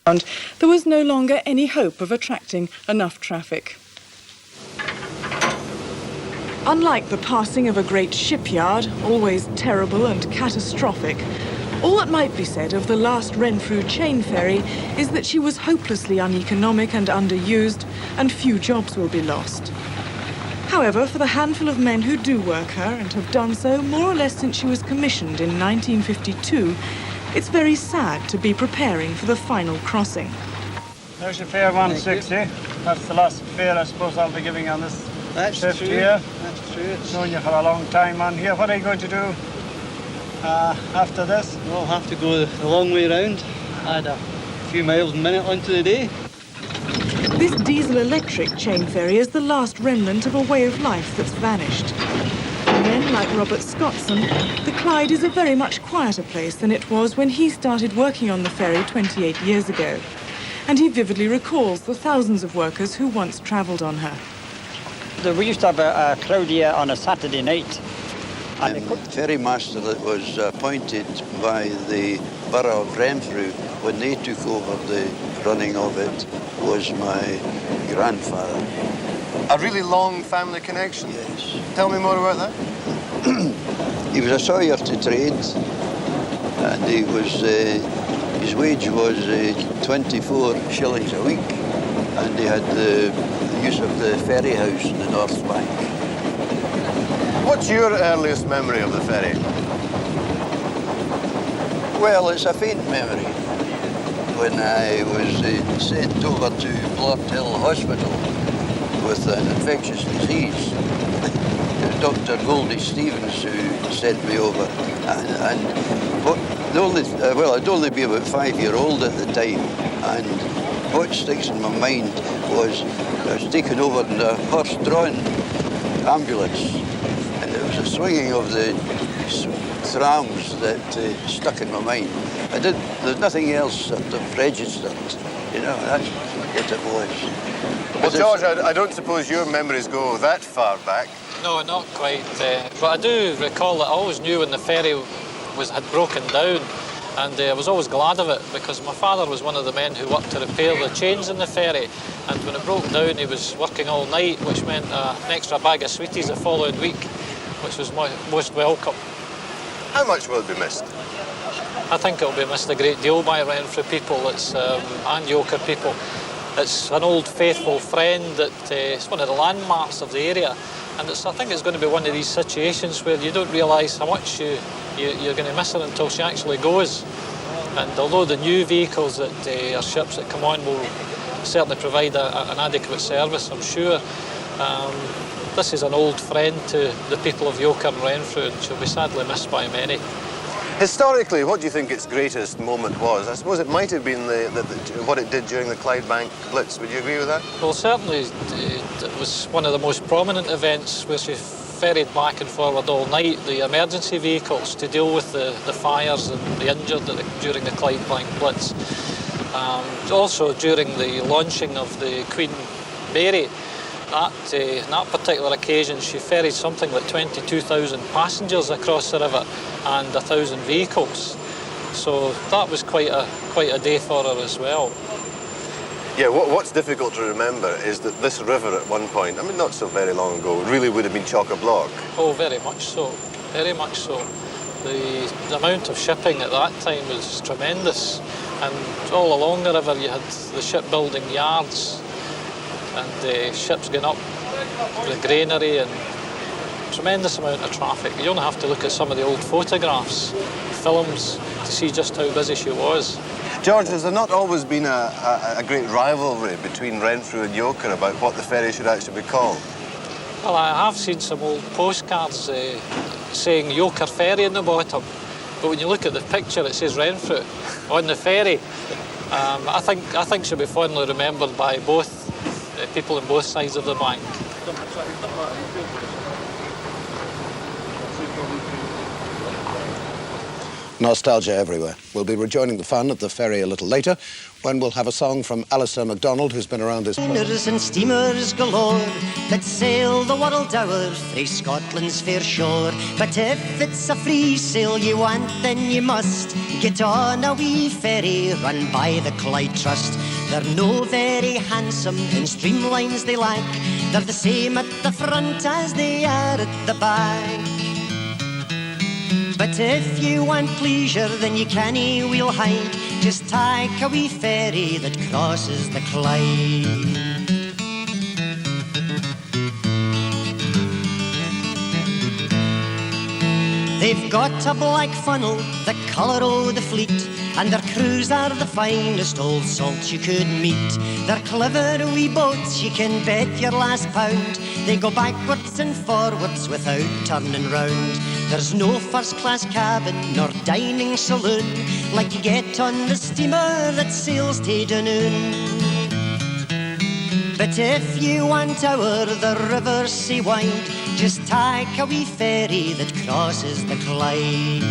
There was no longer any hope of attracting enough traffic. Unlike the passing of a great shipyard, always terrible and catastrophic, all that might be said of the last Renfrew chain ferry is that she was hopelessly uneconomic and underused, and few jobs will be lost. However, for the handful of men who do work her, and have done so more or less since she was commissioned in 1952, it's very sad to be preparing for the final crossing. There's your fare 160. That's the last fare I suppose I'll be giving on this shift here. That's true. I've known you for a long time on here. What are you going to do after this? We'll have to go the long way round. Add a few miles a minute onto the day. This diesel-electric chain ferry is the last remnant of a way of life that's vanished. For men like Robert Scottson, the Clyde is a very much quieter place than it was when he started working on the ferry 28 years ago. And he vividly recalls the thousands of workers who once travelled on her. We used to have a crowd here on a Saturday night. And the ferry master that was appointed by the borough of Renfrew when they took over the running of it was my grandfather. A really long family connection? Yes. Tell me more about that. He was a sawyer to trade, and he was, his wage was 24 shillings a week, and he had the use of the ferry house in the North Bank. What's your earliest memory of the ferry? Well, it's a faint memory. When I was sent over to Blort Hill Hospital with an infectious disease, it was Dr. Goldie Stevens who sent me over. I'd only be about 5-year-old at the time, and what sticks in my mind was I was taken over in a horse-drawn ambulance, and it was the swinging of the trams that stuck in my mind. There's nothing else sort of registered, you know, that's what it was. Well, George, I don't suppose your memories go that far back. No, not quite. But I do recall that I always knew when the ferry had broken down, and I was always glad of it because my father was one of the men who worked to repair the chains in the ferry, and when it broke down he was working all night, which meant an extra bag of sweeties the following week, which was most welcome. How much will it be missed? I think it'll be missed a great deal by Renfrew people and Yoker people. It's an old faithful friend it's one of the landmarks of the area, and I think it's going to be one of these situations where you don't realise how much you're going to miss her until she actually goes. And although the new vehicles that are ships that come on will certainly provide an adequate service, I'm sure, this is an old friend to the people of Yoker and Renfrew, and she'll be sadly missed by many. Historically, what do you think its greatest moment was? I suppose it might have been what it did during the Clydebank Blitz. Would you agree with that? Well, certainly it was one of the most prominent events where she ferried back and forward all night the emergency vehicles to deal with the fires and the injured during the Clydebank Blitz. Also during the launching of the Queen Mary, on that particular occasion she ferried something like 22,000 passengers across the river and 1,000 vehicles. So that was quite a day for her as well. Yeah, what's difficult to remember is that this river at one point, I mean not so very long ago, really would have been chock-a-block. Oh, very much so, very much so. The amount of shipping at that time was tremendous, and all along the river you had the shipbuilding yards and the ships going up, the granary, and tremendous amount of traffic. You only have to look at some of the old photographs, films, to see just how busy she was. George, has there not always been a great rivalry between Renfrew and Yoker about what the ferry should actually be called? Well, I have seen some old postcards saying Yoker Ferry in the bottom, but when you look at the picture it says Renfrew on the ferry. I think she'll be fondly remembered by both people on both sides of the bank. Nostalgia everywhere. We'll be rejoining the fun at the ferry a little later, when we'll have a song from Alistair MacDonald, who's been around this... Liners and steamers galore that sail the world o'er frae Scotland's fair shore. But if it's a free sail you want, then you must get on a wee ferry run by the Clyde Trust. They're no very handsome and streamlines they lack. They're the same at the front as they are at the back. But if you want pleasure, then you canny wheel hide. Just take a wee ferry that crosses the Clyde. They've got a black funnel, the colour o' the fleet, and their crews are the finest old salt you could meet. They're clever wee boats, you can bet your last pound. They go backwards and forwards without turning round. There's no first-class cabin nor dining saloon like you get on the steamer that sails to Dunoon. But if you want o'er the river sea wide, just take a wee ferry that crosses the Clyde.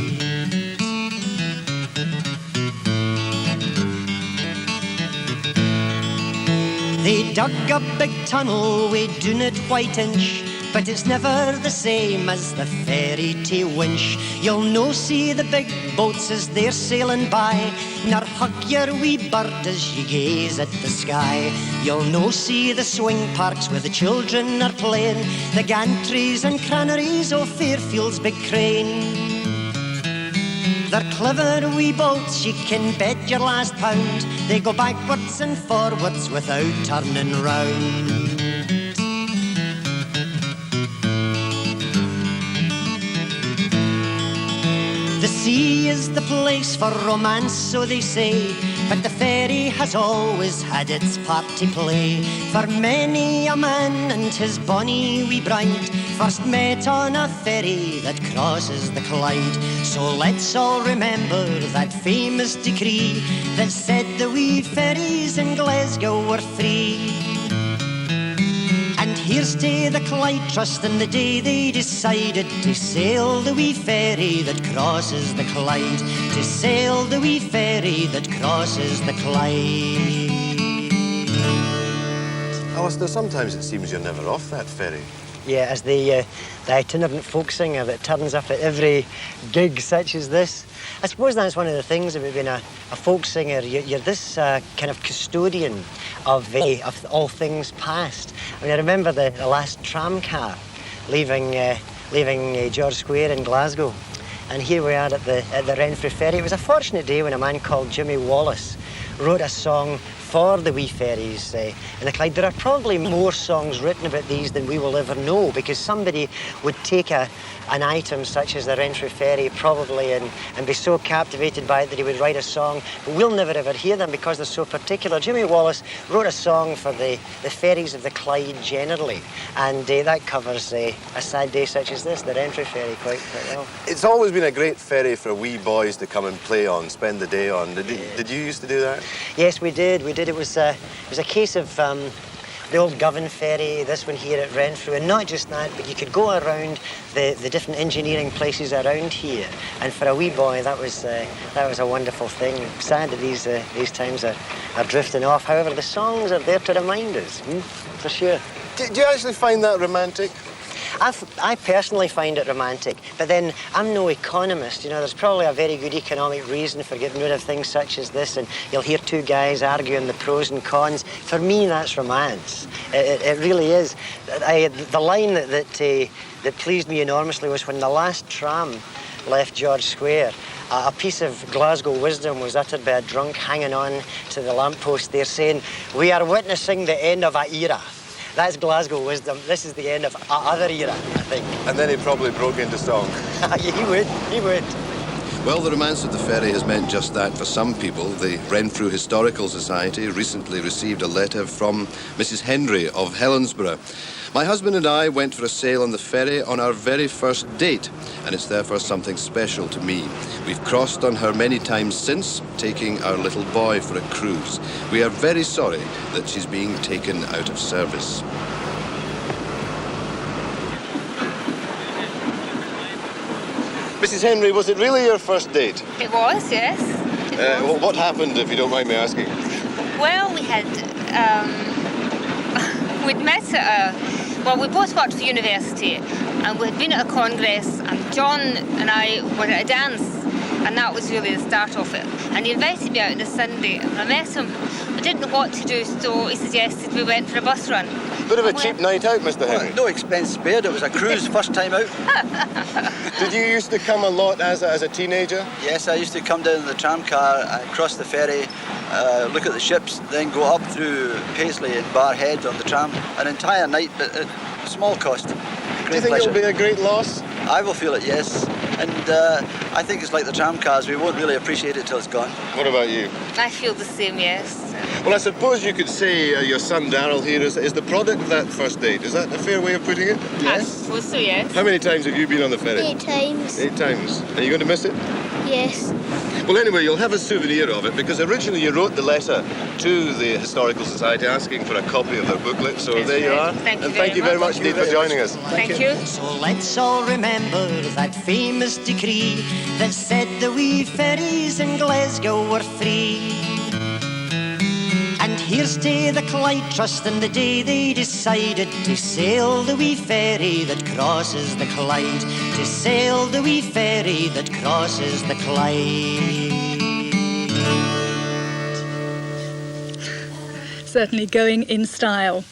They dug a big tunnel way doon at Whiteinch, but it's never the same as the ferry to Winch. You'll no see the big boats as they're sailing by, nor hug your wee bird as you gaze at the sky. You'll no see the swing parks where the children are playing, the gantries and cranaries o' Fairfield's big crane. They're clever wee boats, you can bet your last pound. They go backwards and forwards without turning round. The sea is the place for romance, so they say, but the ferry has always had its part to play. For many a man and his bonny wee bride first met on a ferry that crosses the Clyde. So let's all remember that famous decree that said the wee ferries in Glasgow were free. And here's to the Clyde Trust and the day they decided to sail the wee ferry that crosses the Clyde. To sail the wee ferry that crosses the Clyde. Alistair, sometimes it seems you're never off that ferry. Yeah, as the itinerant folk singer that turns up at every gig such as this. I suppose that's one of the things about being a folk singer. You're this kind of custodian of all things past. I mean, I remember the last tram car leaving George Square in Glasgow, and here we are at the Renfrew Ferry. It was a fortunate day when a man called Jimmy Wallace wrote a song for the wee ferries in the Clyde. There are probably more songs written about these than we will ever know, because somebody would take an item such as the Renfrew Ferry probably and be so captivated by it that he would write a song, but we'll never ever hear them because they're so particular. Jimmy Wallace wrote a song for the ferries of the Clyde generally, and that covers a sad day such as this, the Renfrew Ferry, quite well. It's always been a great ferry for wee boys to come and play on, spend the day on. Did you used to do that? Yes, we did. It was a case of the old Govan ferry, this one here at Renfrew, and not just that, but you could go around the different engineering places around here, and for a wee boy that was a wonderful thing. Sad that these times are drifting off. However, the songs are there to remind us, for sure. Do you actually find that romantic? I personally find it romantic, but then I'm no economist. You know, there's probably a very good economic reason for getting rid of things such as this, and you'll hear two guys arguing the pros and cons. For me, that's romance. It really is. The line that pleased me enormously was when the last tram left George Square. A piece of Glasgow wisdom was uttered by a drunk hanging on to the lamppost there, saying, "We are witnessing the end of an era." That's Glasgow wisdom. This is the end of another era, I think. And then he probably broke into song. He would. Well, the romance of the ferry has meant just that for some people. The Renfrew Historical Society recently received a letter from Mrs. Henry of Helensburgh. My husband and I went for a sail on the ferry on our very first date, and it's therefore something special to me. We've crossed on her many times since, taking our little boy for a cruise. We are very sorry that she's being taken out of service. Mrs. Henry, was it really your first date? It was, yes. What happened, if you don't mind me asking? Well, we had, we'd met at well, we both worked for university, and we had been at a congress, and John and I were at a dance, and that was really the start of it. And he invited me out on a Sunday, and I met him. I didn't know what to do, so he suggested we went for a bus run. Bit of a cheap night out, Mr. Henry. No expense spared. It was a cruise, first time out. Did you used to come a lot as a teenager? Yes, I used to come down in the tram car and cross the ferry, look at the ships, then go up through Paisley and Barhead on the tram. An entire night, but at small cost. Do you Great think pleasure. it'll be a great loss? I will feel it, yes. And I think it's like the tram cars. We won't really appreciate it till it's gone. What about you? I feel the same, yes. Well, I suppose you could say your son Darryl here is the product of that first date. Is that a fair way of putting it? I suppose so, yes. How many times have you been on the ferry? 8 times. 8 times. Are you going to miss it? Yes. Well, anyway, you'll have a souvenir of it, because originally you wrote the letter to the Historical Society asking for a copy of their booklet, so Yes, there you right. are. Thank you and very thank you very much. much indeed for joining us. Thank you. So let's all remember that famous decree that said the wee ferries in Glasgow were free. And here's to the Clyde Trust and the day they decided to sail the wee ferry that crosses the Clyde, to sail the wee ferry that crosses the Clyde. Certainly going in style.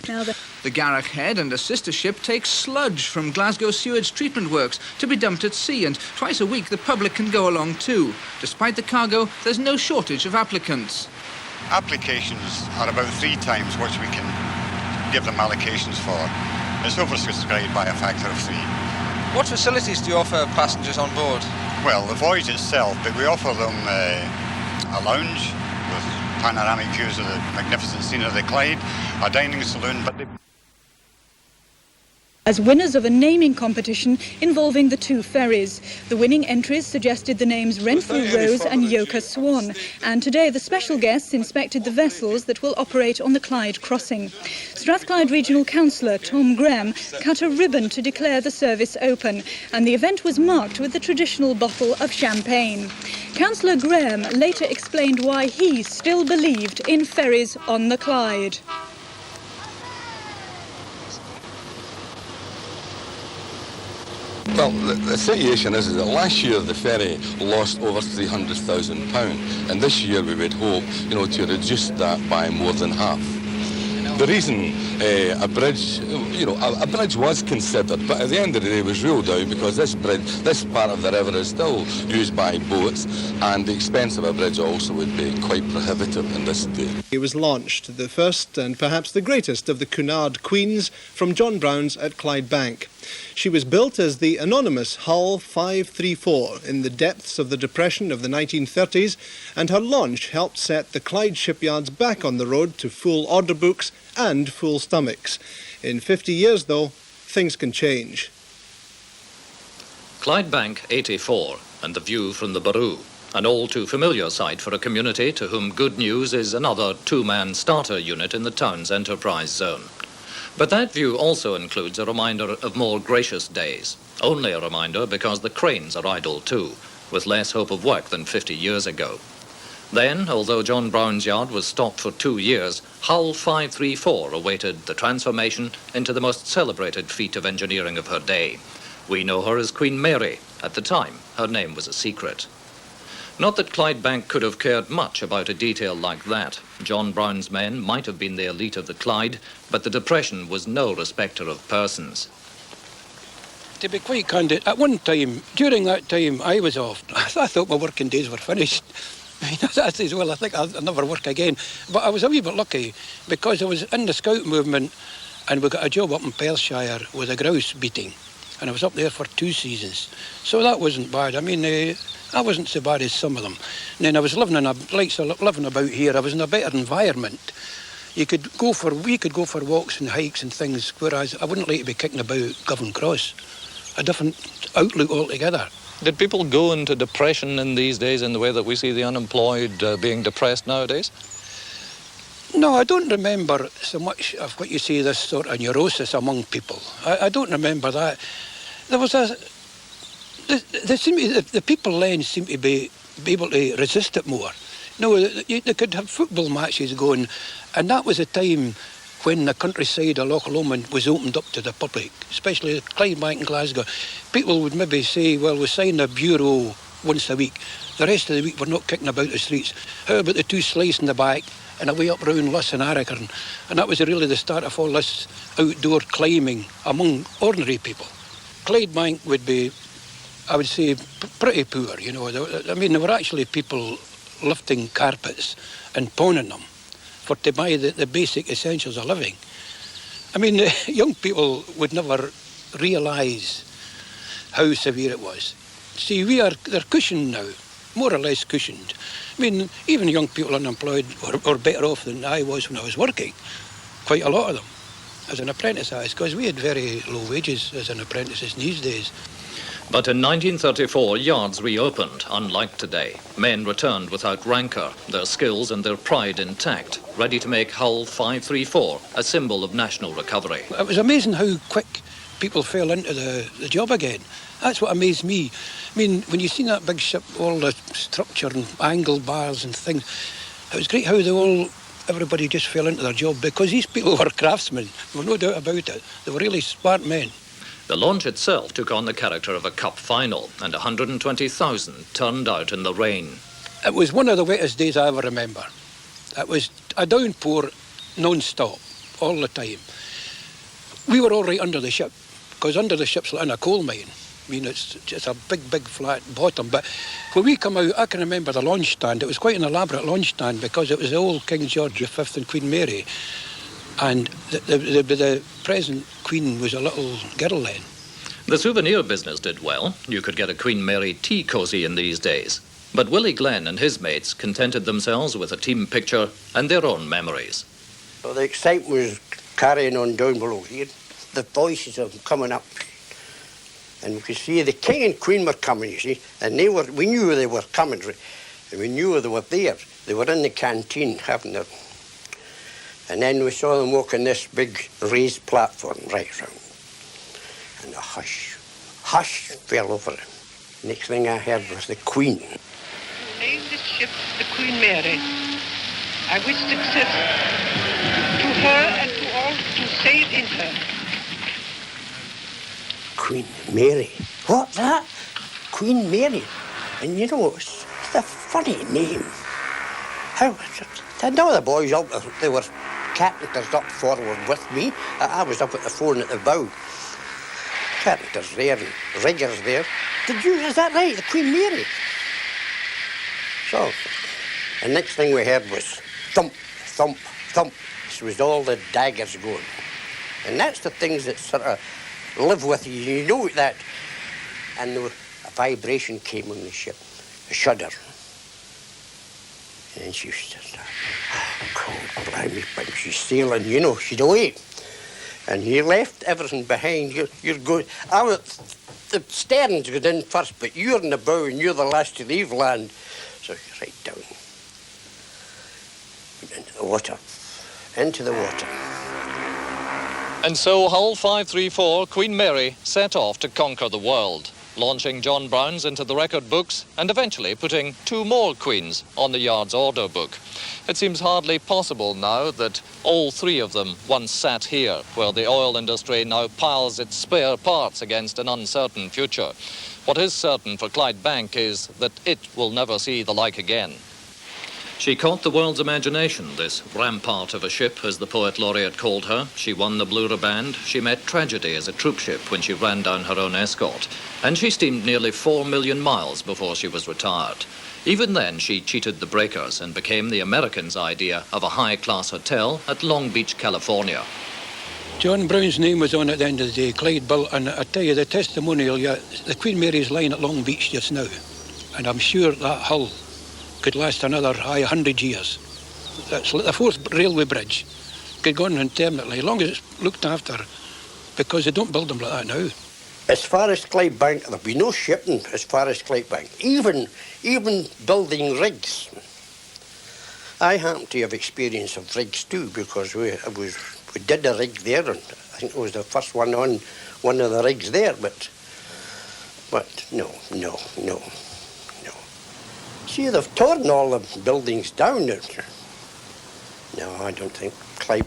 Now The Garrick Head and a sister ship take sludge from Glasgow sewage treatment works to be dumped at sea, and twice a week the public can go along too. Despite the cargo, there's no shortage of applicants. Applications are about 3 times what we can give them allocations for. It's oversubscribed by a factor of 3. What facilities do you offer passengers on board? Well, the voyage itself, but we offer them a lounge with panoramic views of the magnificent scene of the Clyde, a dining saloon, but they... as winners of a naming competition involving the 2 ferries. The winning entries suggested the names Renfrew Rose and Yoker Swan, and today the special guests inspected the vessels that will operate on the Clyde crossing. Strathclyde Regional Councillor Tom Graham cut a ribbon to declare the service open, and the event was marked with the traditional bottle of champagne. Councillor Graham later explained why he still believed in ferries on the Clyde. Well, the situation is that last year the ferry lost over £300,000, and this year we would hope, to reduce that by more than half. The reason a bridge was considered, but at the end of the day was ruled out because this part of the river is still used by boats, and the expense of a bridge also would be quite prohibitive in this day. It was launched, the first and perhaps the greatest of the Cunard Queens from John Brown's at Clydebank. She was built as the anonymous Hull 534 in the depths of the Depression of the 1930s, and her launch helped set the Clyde shipyards back on the road to full order books and full stomachs. In 50 years, though, things can change. Clydebank 84 and the view from the Baroo, an all too familiar sight for a community to whom good news is another 2-man starter unit in the town's enterprise zone. But that view also includes a reminder of more gracious days. Only a reminder because the cranes are idle too, with less hope of work than 50 years ago. Then, although John Brown's yard was stopped for 2 years, Hull 534 awaited the transformation into the most celebrated feat of engineering of her day. We know her as Queen Mary. At the time, her name was a secret. Not that Clydebank could have cared much about a detail like that. John Brown's men might have been the elite of the Clyde, but the Depression was no respecter of persons. To be quite candid, at one time, during that time, I was off. I thought my working days were finished. I said, well, I think I'll never work again. But I was a wee bit lucky because I was in the scout movement and we got a job up in Perthshire with a grouse beating. And I was up there for 2 seasons. So that wasn't bad. I mean, I wasn't so bad as some of them. And then I was living living about here. I was in a better environment. We could go for walks and hikes and things, whereas I wouldn't like to be kicking about Govan Cross. A different outlook altogether. Did people go into depression in these days in the way that we see the unemployed being depressed nowadays? No, I don't remember so much of what you see, this sort of neurosis among people. I don't remember that. There was The people then seem to be able to resist it more. No, they could have football matches going, and that was a time when the countryside of Loch Lomond was opened up to the public, especially Clydebank and Glasgow. People would maybe say, well, we sign a bureau once a week. The rest of the week we're not kicking about the streets. How about the 2 sleighs in the back and away up round Luss and Arrachern? And that was really the start of all this outdoor climbing among ordinary people. Clydebank would be, I would say, pretty poor, you know. I mean, there were actually people lifting carpets and pawning them to buy the basic essentials of living. I mean, young people would never realise how severe it was. See, they're cushioned now, more or less cushioned. I mean, even young people unemployed are better off than I was when I was working. Quite a lot of them, as an apprentice, because we had very low wages as an apprentices these days. But in 1934, yards reopened, unlike today. Men returned without rancour, their skills and their pride intact, ready to make Hull 534 a symbol of national recovery. It was amazing how quick people fell into the job again. That's what amazed me. I mean, when you seen that big ship, all the structure and angle bars and things, it was great how everybody just fell into their job, because these people were craftsmen, there was no doubt about it. They were really smart men. The launch itself took on the character of a cup final, and 120,000 turned out in the rain. It was one of the wettest days I ever remember. It was a downpour non-stop, all the time. We were all right under the ship, because under the ship's like in a coal mine. I mean, it's just a big, big flat bottom. But when we come out, I can remember the launch stand. It was quite an elaborate launch stand, because it was the old King George V and Queen Mary. And the present Queen was a little girl then. The souvenir business did well. You could get a Queen Mary tea cosy in these days. But Willie Glenn and his mates contented themselves with a team picture and their own memories. Well, the excitement was carrying on down below here. The voices of them coming up. And we could see the King and Queen were coming, you see. And we knew they were coming. And we knew they were there. They were in the canteen having their... And then we saw them walking this big raised platform right round. And a hush fell over them. Next thing I heard was the Queen. Name this ship the Queen Mary. I wish success to her and to all who sail in her. Queen Mary. What's that? Queen Mary. And you know, it's a funny name. And all the boys up, they were carpenters up forward with me. I was up at the phone at the bow. Carpenters there and riggers there. Is that right? The Queen Mary? So, the next thing we heard was thump, thump, thump. This was all the daggers going. And that's the things that sort of live with you. You know that. And a vibration came on the ship, a shudder. And then she used to start, God, blimey, but she's sailing, you know, she'd away. And you left everything behind. You're going, the stern's going in first, but you're in the bow and you're the last to leave land. So you're right down. Into the water. Into the water. And so Hull 534, Queen Mary, set off to conquer the world, launching John Brown's into the record books and eventually putting 2 more Queens on the yard's order book. It seems hardly possible now that all 3 of them once sat here, where the oil industry now piles its spare parts against an uncertain future. What is certain for Clydebank is that it will never see the like again. She caught the world's imagination, this rampart of a ship, as the poet laureate called her. She won the Blue Riband. She met tragedy as a troopship when she ran down her own escort. And she steamed nearly 4 million miles before she was retired. Even then, she cheated the breakers and became the Americans' idea of a high-class hotel at Long Beach, California. John Brown's name was on at the end of the day, Clyde built, and I tell you, the testimonial, the Queen Mary's lying at Long Beach just now. And I'm sure that hull could last another 100 years. That's like the 4th railway bridge. Could go on indefinitely, as long as it's looked after, because they don't build them like that now. As far as Clydebank, there'll be no shipping as far as Clydebank. Even building rigs. I happen to have experience of rigs too, because we did a rig there, and I think it was the first one on one of the rigs there, but What? No. See, they've torn all the buildings down. No, I don't think Clyde.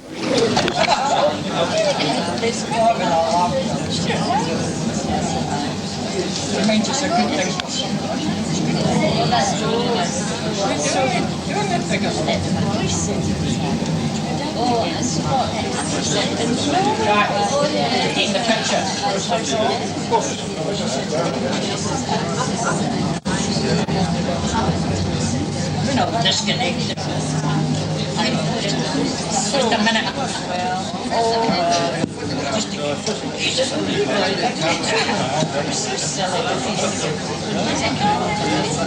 Take the picture. We're not disconnected. Just a minute.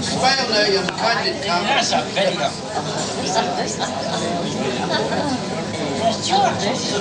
Smile now, you're the candid camera. That's a video. There's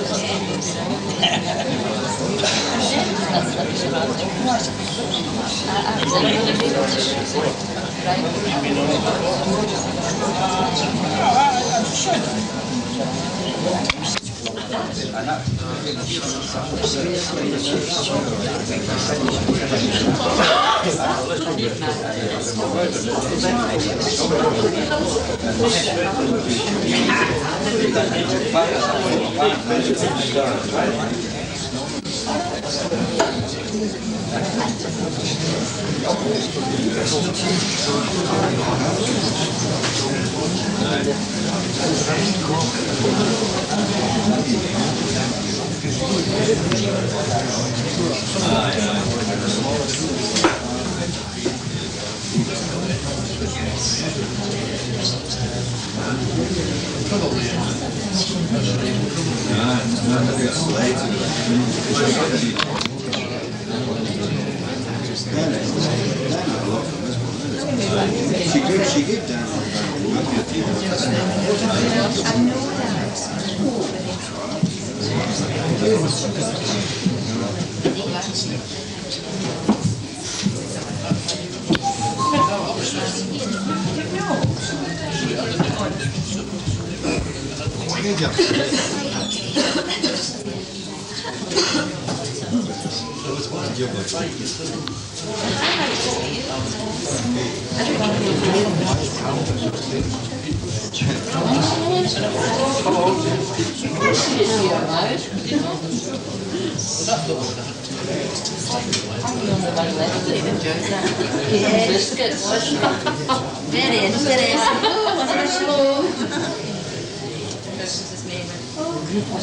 She gave down.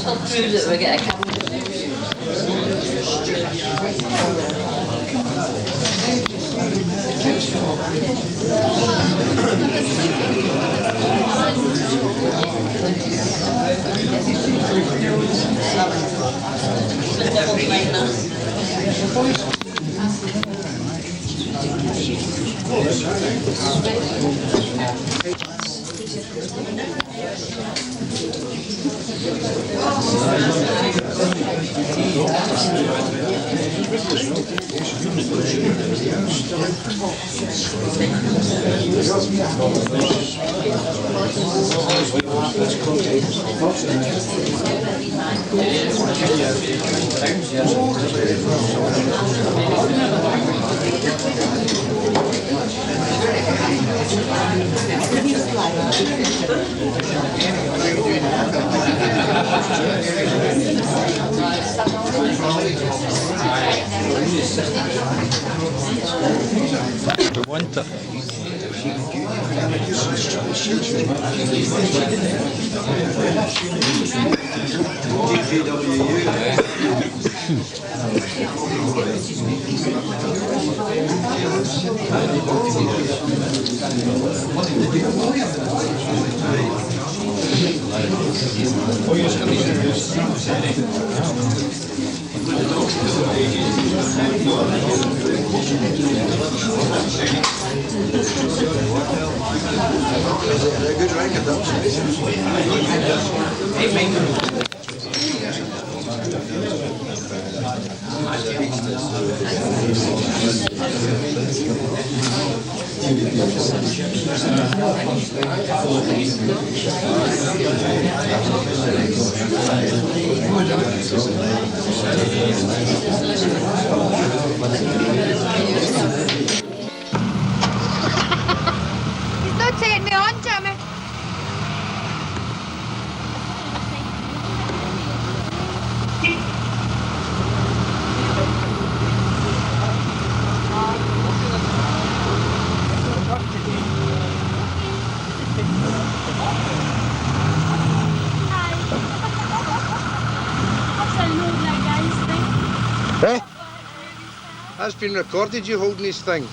I'll prove that we get a camera. Winter. Good record, Thank you. Eh? That's been recorded, you holding this thing.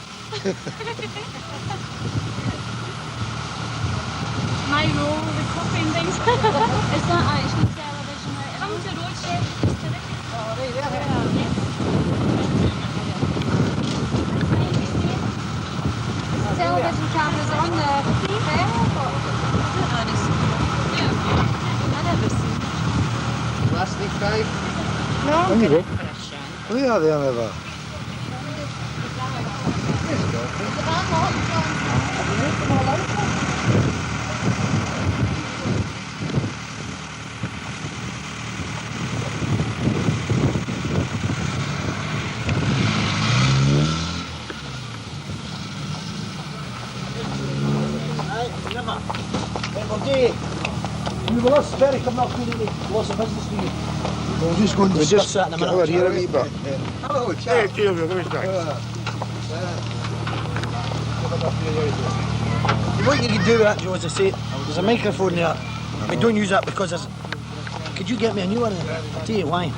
My role with coffee and things. It's not actually television. It comes to road chef. It's terrific. Oh, right there. Yes. Television cameras on the ferry. I never seen. Plastic bag? No. There you go. Look at there, never. We will lost ferry coming up here, lots of business for you. We'll just go and discuss that in a minute. We're here a wee bit. Hello, Hey, give me a What you can do with that, Joe, as I say, there's a microphone there. We don't use that because there's... Could you get me a new one? I'll tell you why.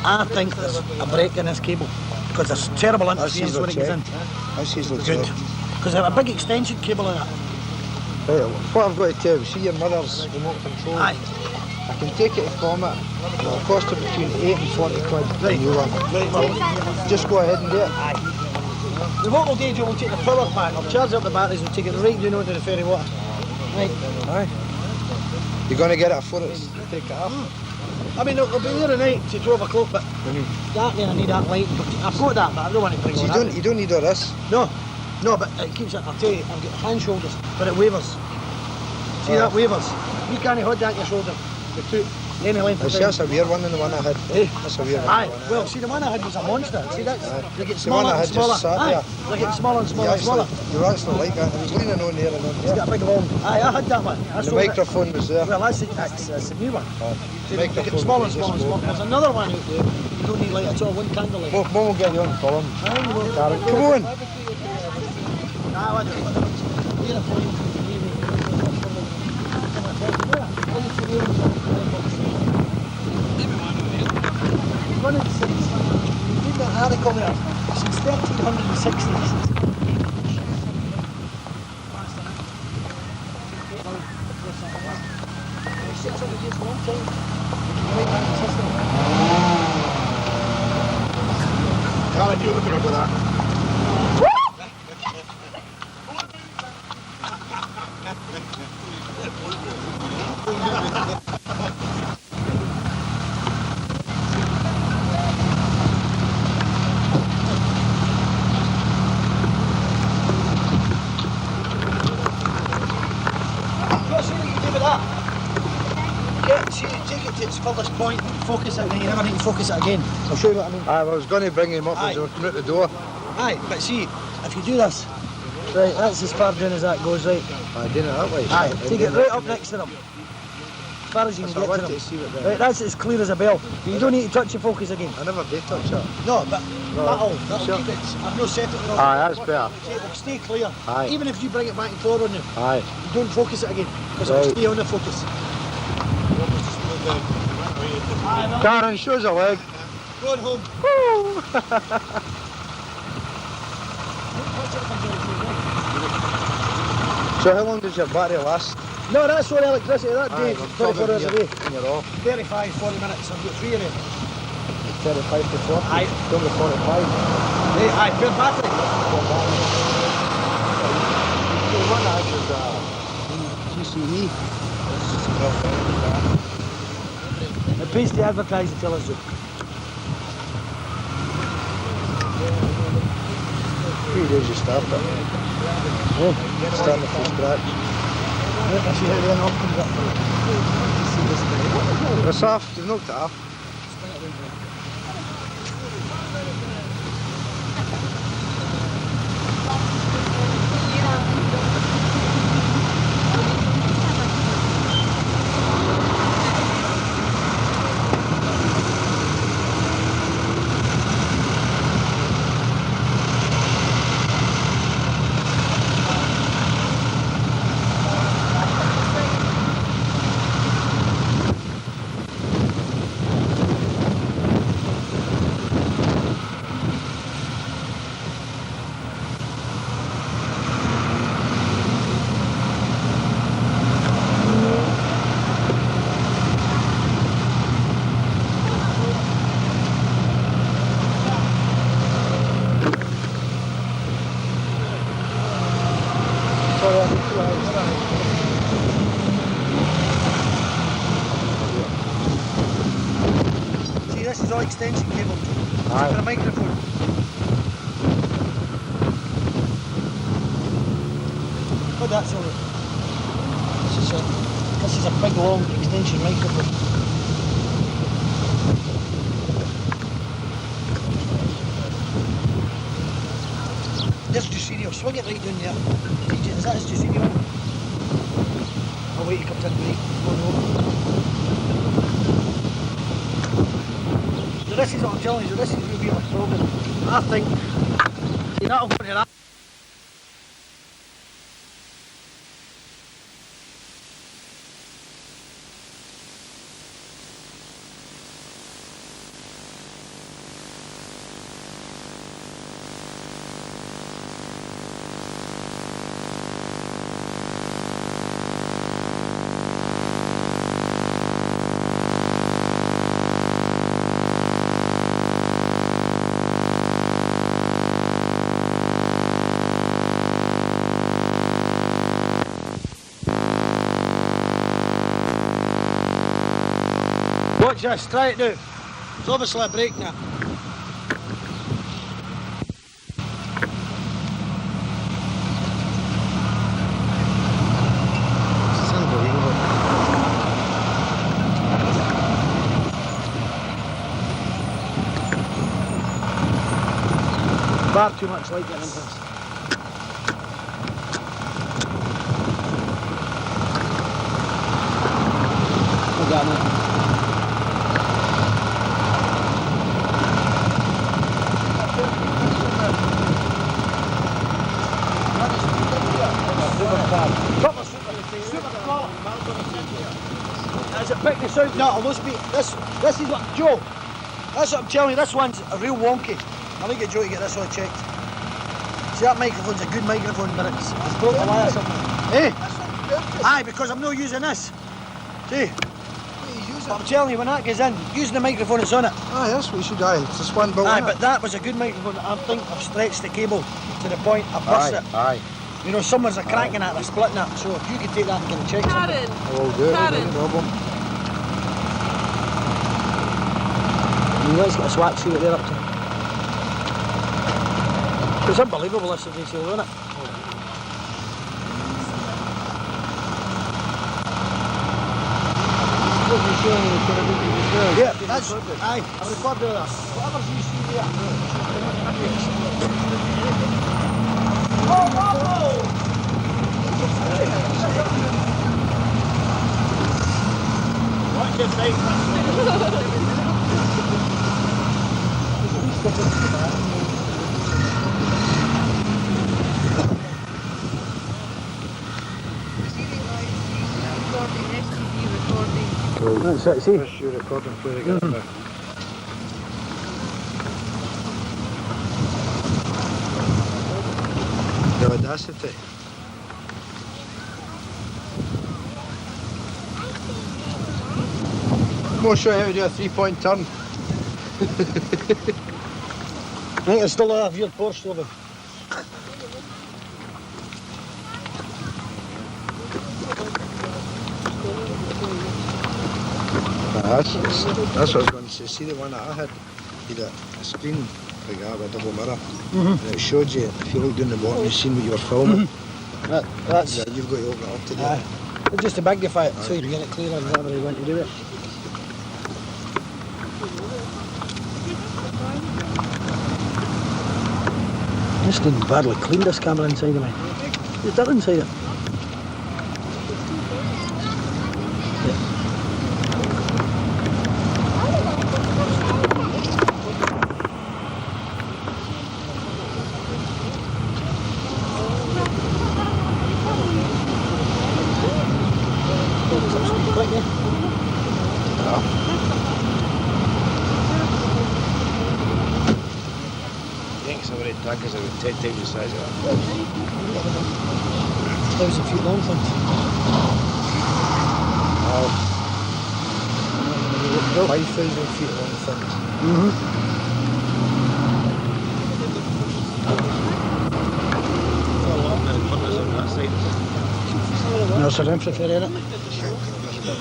I think there's a break in this cable because there's terrible interference when it goes in. That's easily Good. Because I have a big extension cable in it. Right, what I've got to tell you, see your mother's remote control. Aye. I can take it from it. It'll cost her between 8 and 40 quid. Right. Right, well, just go ahead and do it. Aye. So what we'll do, Joe, we'll take the power pack, I'll charge up the batteries, we'll take it right down onto the ferry water. Right. Aye. You're going to get it before it's take it off. I mean, it'll be there tonight to 12 o'clock, but that then I need that light. I've got that, but I don't want to bring it on. You don't need all this. No, but it keeps it, I'll tell you, I've got hand shoulders, but it wavers. See that wavers? You can't hold that in your shoulder. The two, any length of time. That's a weird one than the one I had. That's a weird one. Aye, well, see, the one I had was a monster. See, that's, they get The one smaller I and had smaller. just sat there. They're getting smaller and smaller and smaller. You actually like that. It was leaning on there and on It's there. got a big long. Aye, I had that one. The microphone was there. Well, that's the new one. See, they get microphone smaller and was smaller and just smaller. There's another one out there. You don't need light at all, one candle light. Mum will get you on film. Come on. Nah, I don't know. Running since, read that article there, since 1360s. How did you look at that? Furthest point, focus it, and then you never need to focus it again. I'll show you what I mean. I was going to bring him up as we were coming out the door. Aye, but see, if you do this, right, that's as far down as that goes, right? I did it that way. Aye, take it right up next to them. As far as you can get to them. Right, that's as clear as a bell. But you don't need to touch the focus again. I never did touch it. No, but that'll keep it. I've no set it wrong. Aye, that's better. It'll stay clear. Aye. Even if you bring it back and forward on you. Aye. You don't focus it again, because it'll stay on the focus. Karen, shows a leg. Going home. So how long does your battery last? No, that's all electricity that day, 24 hours a day. And you're off. 35, 40 minutes, I've got 3 of them. 35 to 40? Aye. Don't be 45. Hey, aye, per battery. So one that is GCE. It pays to advertise and tell us it. 3 days you start it. Starting from scratch. Let's see how the knob comes up. It's off, you've knocked it off. all extension cable. Aye. For a microphone. But that's all right. This is a big long extension microphone. This Juicino, swing it right down there. Is that his Juicino? I'll wait, he comes in break. So this is what I'm telling you, so this is going to be my problem. I think, see, that'll go to that. Watch this, try it now. It's obviously a break now. It's unbelievable. Far too much light getting into this. Look at that. Is it picking us out? No, it must be. This is what, Joe, that's what I'm telling you, this one's a real wonky. I think get Joe to get this one checked. See, that microphone's a good microphone, but it's broke the wire or something. Eh? Aye, because I'm not using this. See? But I'm telling you, when that goes in, using the microphone that's on it. Aye, that's what you should do. It's just one bolt. Aye, but that was a good microphone. I think I've stretched the cable to the point I've burst it. Aye. You know, someone's a cranking at it, they're splitting it. So if you could take that and get a check something. I will do it, no problem. Let's get a swat, see what they're up to. It's unbelievable this detail, isn't it? Yeah, that's, aye, I've recorded that. Whatever you see there. Oh, bravo! Watch your face. That's it, see? First you recording before they get there. The audacity. More show you how to do a 3-point turn. I think it's still a weird Porsche over. That's what I was going to say. See the one that I had? You had a screen like that with a double mirror. And it showed you, if you looked down the bottom, you seen what you were filming. That's... Yeah, you've got to open it up to that. It's just to magnify it so you can get it clearer and whatever you want to do it. This did badly clean this camera inside of me. There's dirt inside it. Because I would 10 times the size of that. 1,000 feet long thing. Oh. 5,000 feet long things. No, it's a Renfrew Ferry, isn't it?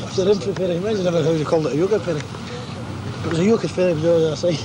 It's a Renfrew Ferry. Reminds me of how they called it a yogurt ferry. It was a yoke ferry on the other side.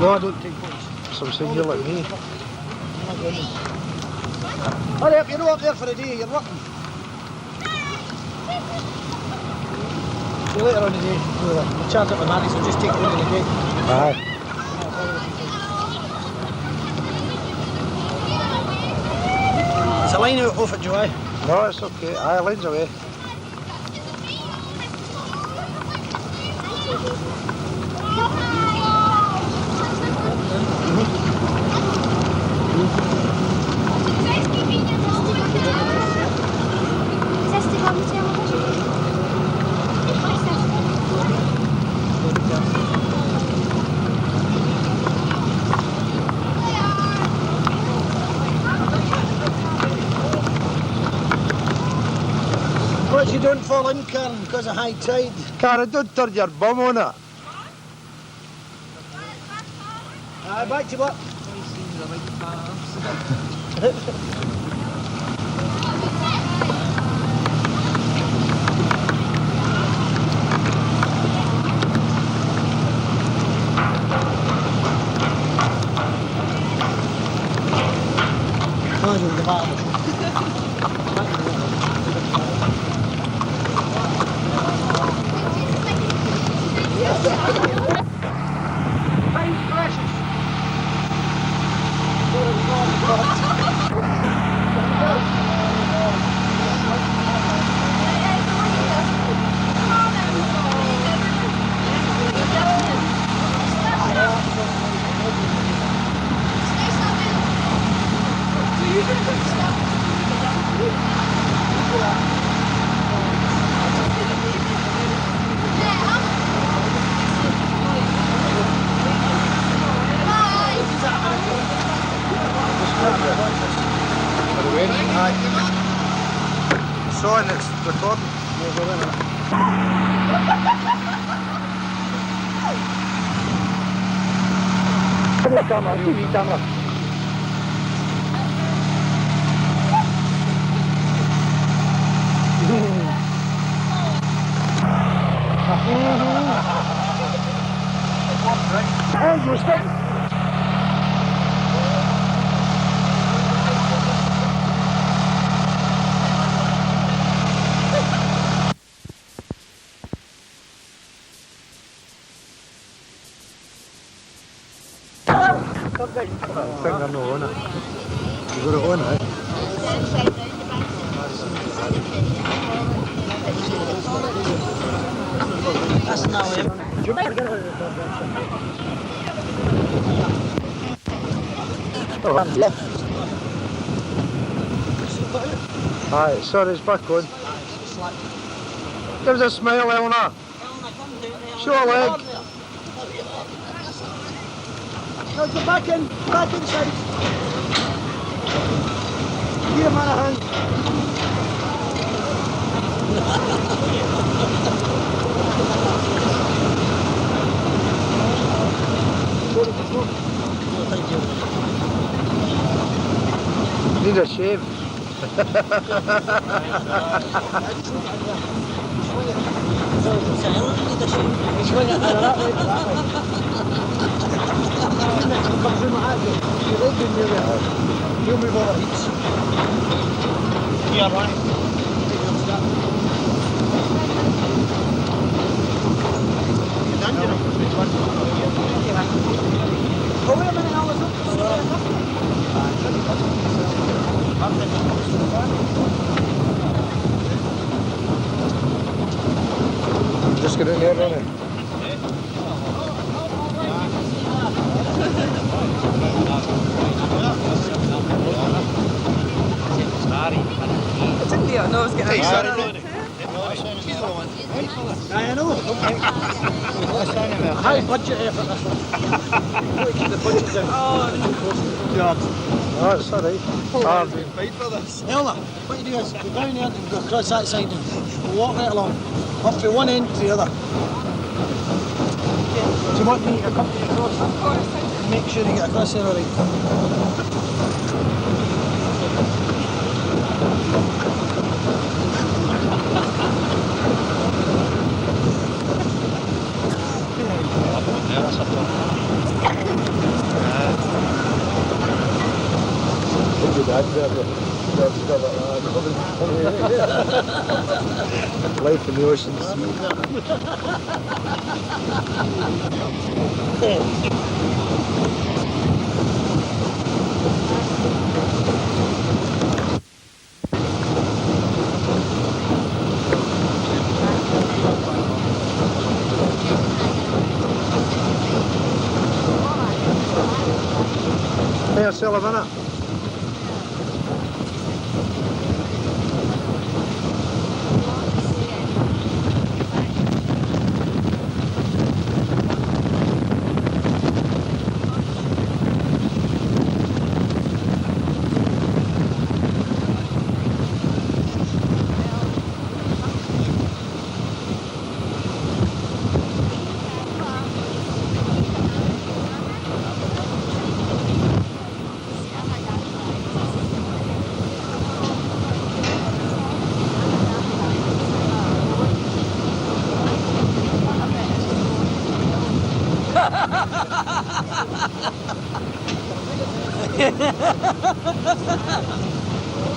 No, I don't take photos. So I'm saying you're like me. Hurry up, you're not up there for the day, you're working. So later on the day, we'll charge up the money, so just take one of the day. Aye. It's a line out off it, Joey. No, it's okay. Aye, line's away. Watch you don't fall in, Karen, because of high tide. Karen, don't turn your bum on it. Aye, back to work. It's on, it's recording. Camera, TV camera. Andrew, stop. I think they're not on it. You got it on, eh? That's now him. Aye, sorry, it's back on. Give us a smile, Eleanor. Show a leg. No, go back inside. Give him a hand. Need a shave. Swing it that way, that way. Comes in like that, your leg in there. You'll move over heats. Yeah, right. Oh, wait a minute, I was Just get in there, Ronnie. It's India, no, it's getting I know. High budget effort, this one. Keep the budget down. Oh, it's all right. Paid for this. Elna, what you do is go down there and go across that side and we'll walk right along. Up from one end to the other. Do you want me to accompany you across? Of course. Make sure you get across there all right. Life in the oceans. Hey, Sullivan.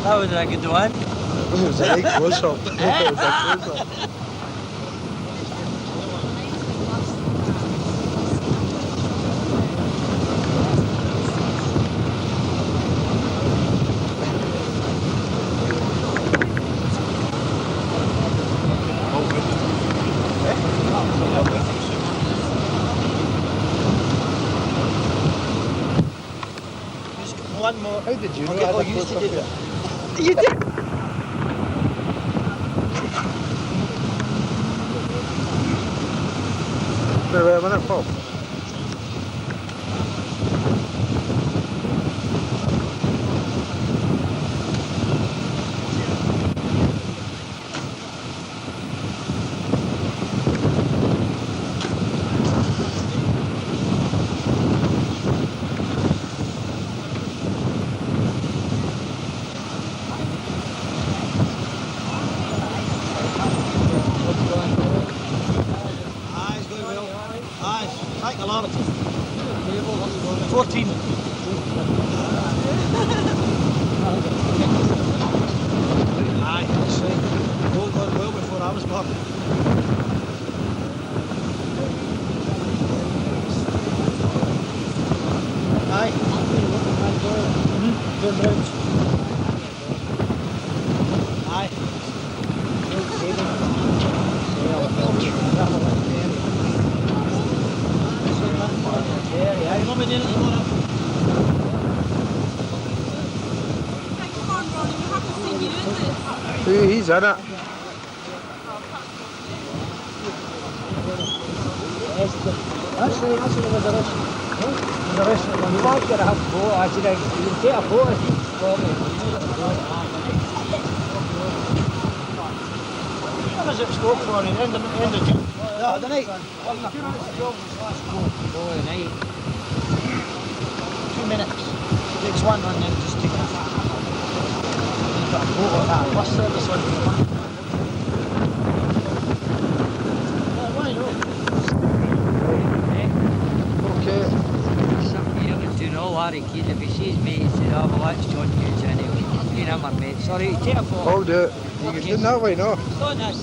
That was a good one. It was a right close-up. It was a close-up. One more. How did you know Okay, I had well, a you used to close-up do here? that. You did. Wait a minute, Paul. Aye, it's going well. Aye, thank the Lord. 14. Aye, that's right. All gone well before I was born. Aye. Doing rounds. Aye. Yeah, you want me doing it tomorrow? He's in it. That's right, that's what was the rest. The rest of them. You might get a half photo, actually. You can take a photo for me. What was it spoke for? The end of June? No, the night. 2 minutes. Takes one and then just take it. You've got a photo of that bus service on the front. Why not? Okay. Something you would do no Larry Keane. If he sees me, he said, oh, well, that's John Hughes anyway. Me and him are mates. Sorry, take a photo. I'll do it. You can do it that way, no? Oh, nice.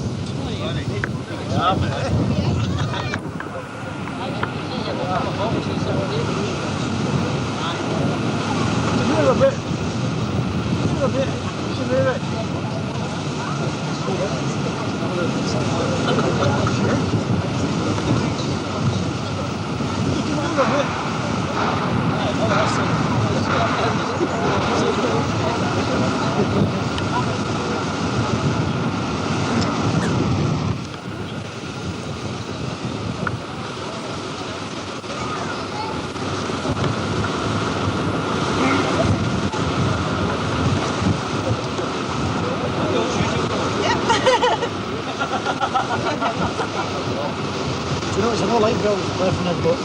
You know, it's no light bill left in that boat.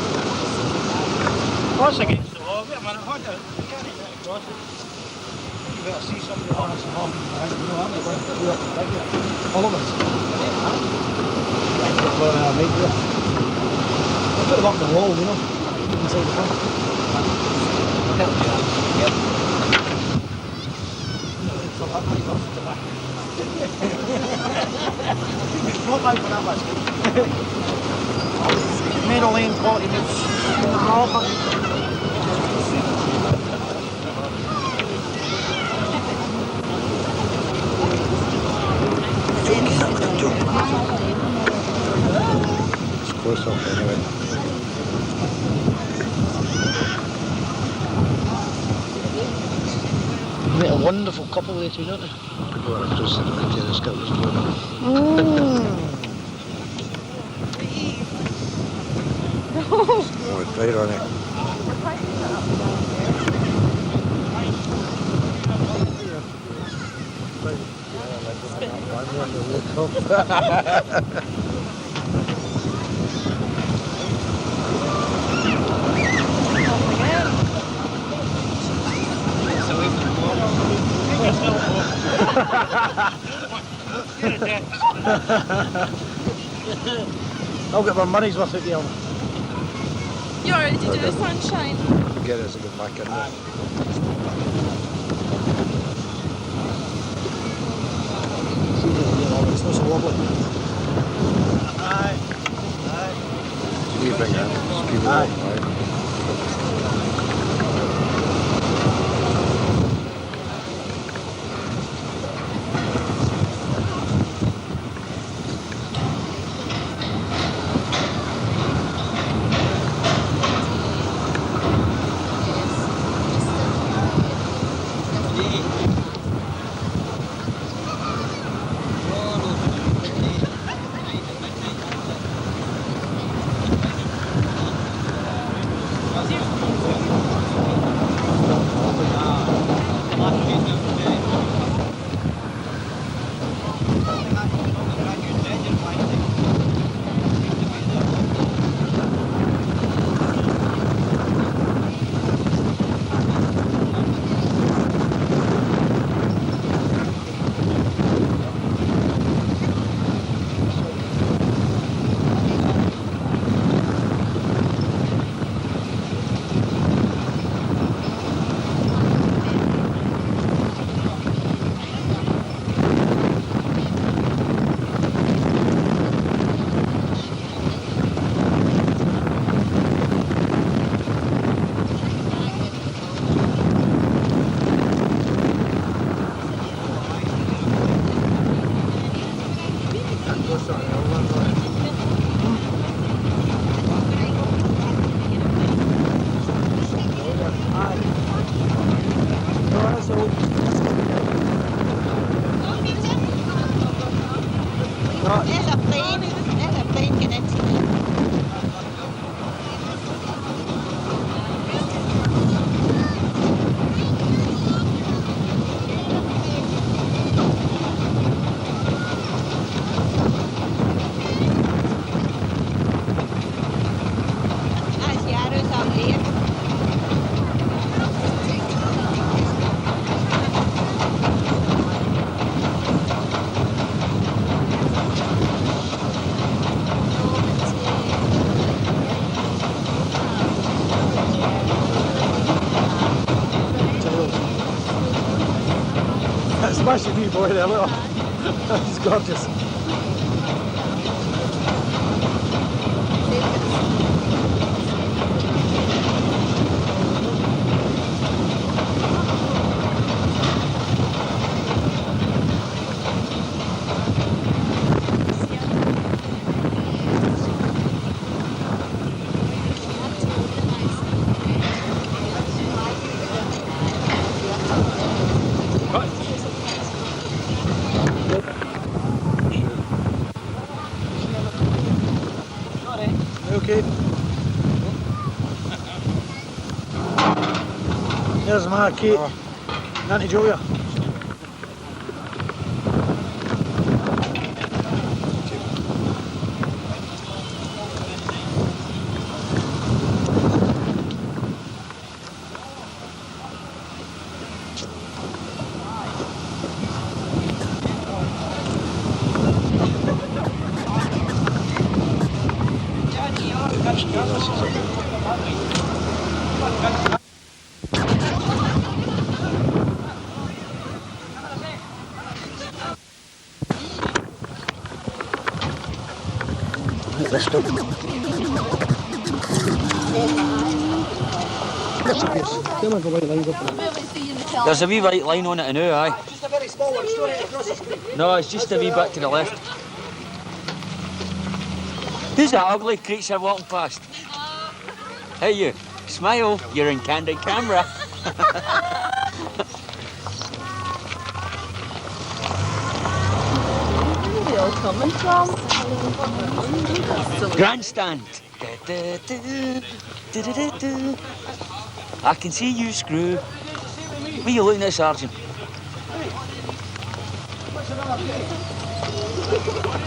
What's against the law? Wait a minute, hold on. You can't get across it. You better see somebody on us and off. You know, I'm going to do it. All of us. I'll put them up the wall, you know, inside the front. Not like when I was. Middle lane quality It's close up anyway. You make a wonderful couple there too, don't you? Well, I've just seen the idea this guy was going on. Oh, it's right on it. I'll get my money's worth out of you. You already did the sunshine. Get us to get back in there. It's not so wobbly. You need big hand. Speed it up, right? Smashing wee boy there, look. He's gorgeous. Okay. There's my Kate. Auntie Julia. This stuff. There's a wee white line on it now, aye. Just a very small one, straight across the street. No, it's just a wee bit to the left. Who's that ugly creature walking past? Hey you, smile, you're in candid camera. Where are they all coming from? Grandstand. I can see you, Screw. What are you looking at, Sergeant?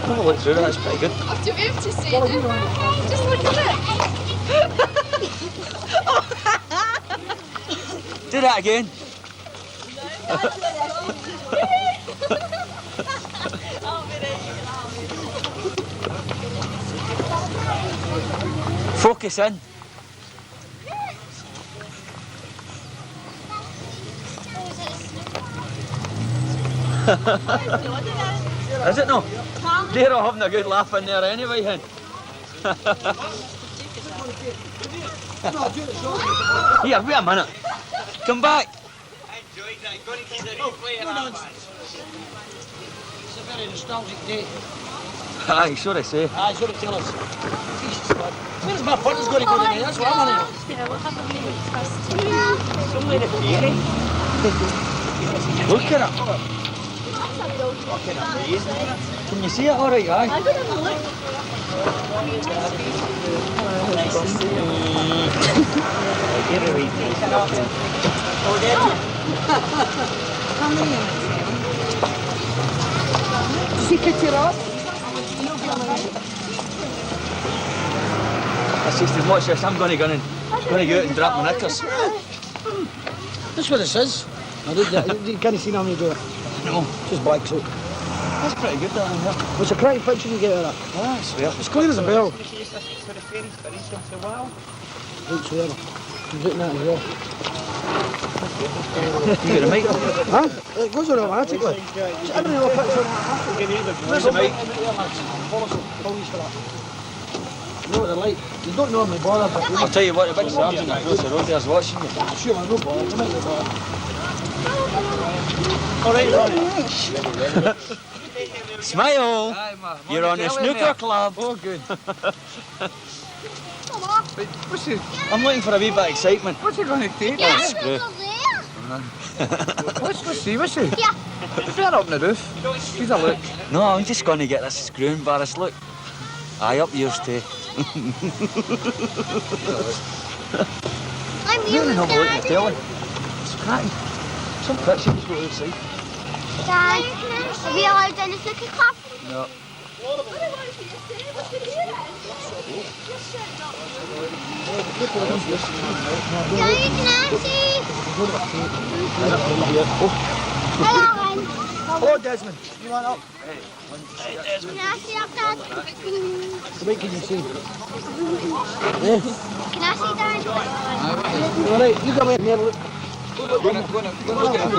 Have a look through it, that's pretty good. Oh, to be able to see it. Just look at it. Do that again. Focus in. Is it no? They're all having a good laugh in there anyway, hen. Here, wait a minute. Come back. It's a very nostalgic day. Aye, sure I say. Aye, sure to tell us. Where's my partner's going to go today? That's what I want to know. Somewhere in the ferry. Look at it. Fucking amazing. Can you see it all right, aye? I don't have a look. Nice to see you. Give it a wee See Kitty Ross? My sister's watch this. I'm going to go out and drop my knickers. That's what this is. You can't see how many do it. No. Just bikes out. That's pretty good, that one, yeah. What's a crack picture you get of that? Ah, I swear. It's clear as a bell. For the ferries for Easter for a while. Right, swear. I'm doing that as well. You got a mic? Huh? It goes on automatically. Everything will put on automatically. Where's the mic? You know what they're like? You don't normally bother, but... I'll tell you what, the big sergeant across the road there's watching you. Sure, no bother. You might not bother. All right, Ronnie. Smile. You're on the snooker club. Oh, good. What's he? I'm looking for a wee bit of excitement. What's he going to take? Oh, screw. What's he? Yeah. Fair up on the roof. He's a look. No, I'm just going to get this screw embarrassed look. Aye, up yours too. I'm You don't have a look at the here, telly. It's cracking. Some pictures go outside. Dad, are we allowed in the snooker club? No. Hello, Desmond. You want up? Hey, Can I see up, Dad? So what can you see? Yeah. Can I see, Dad? All right, you go ahead and have a look. Go on, look at the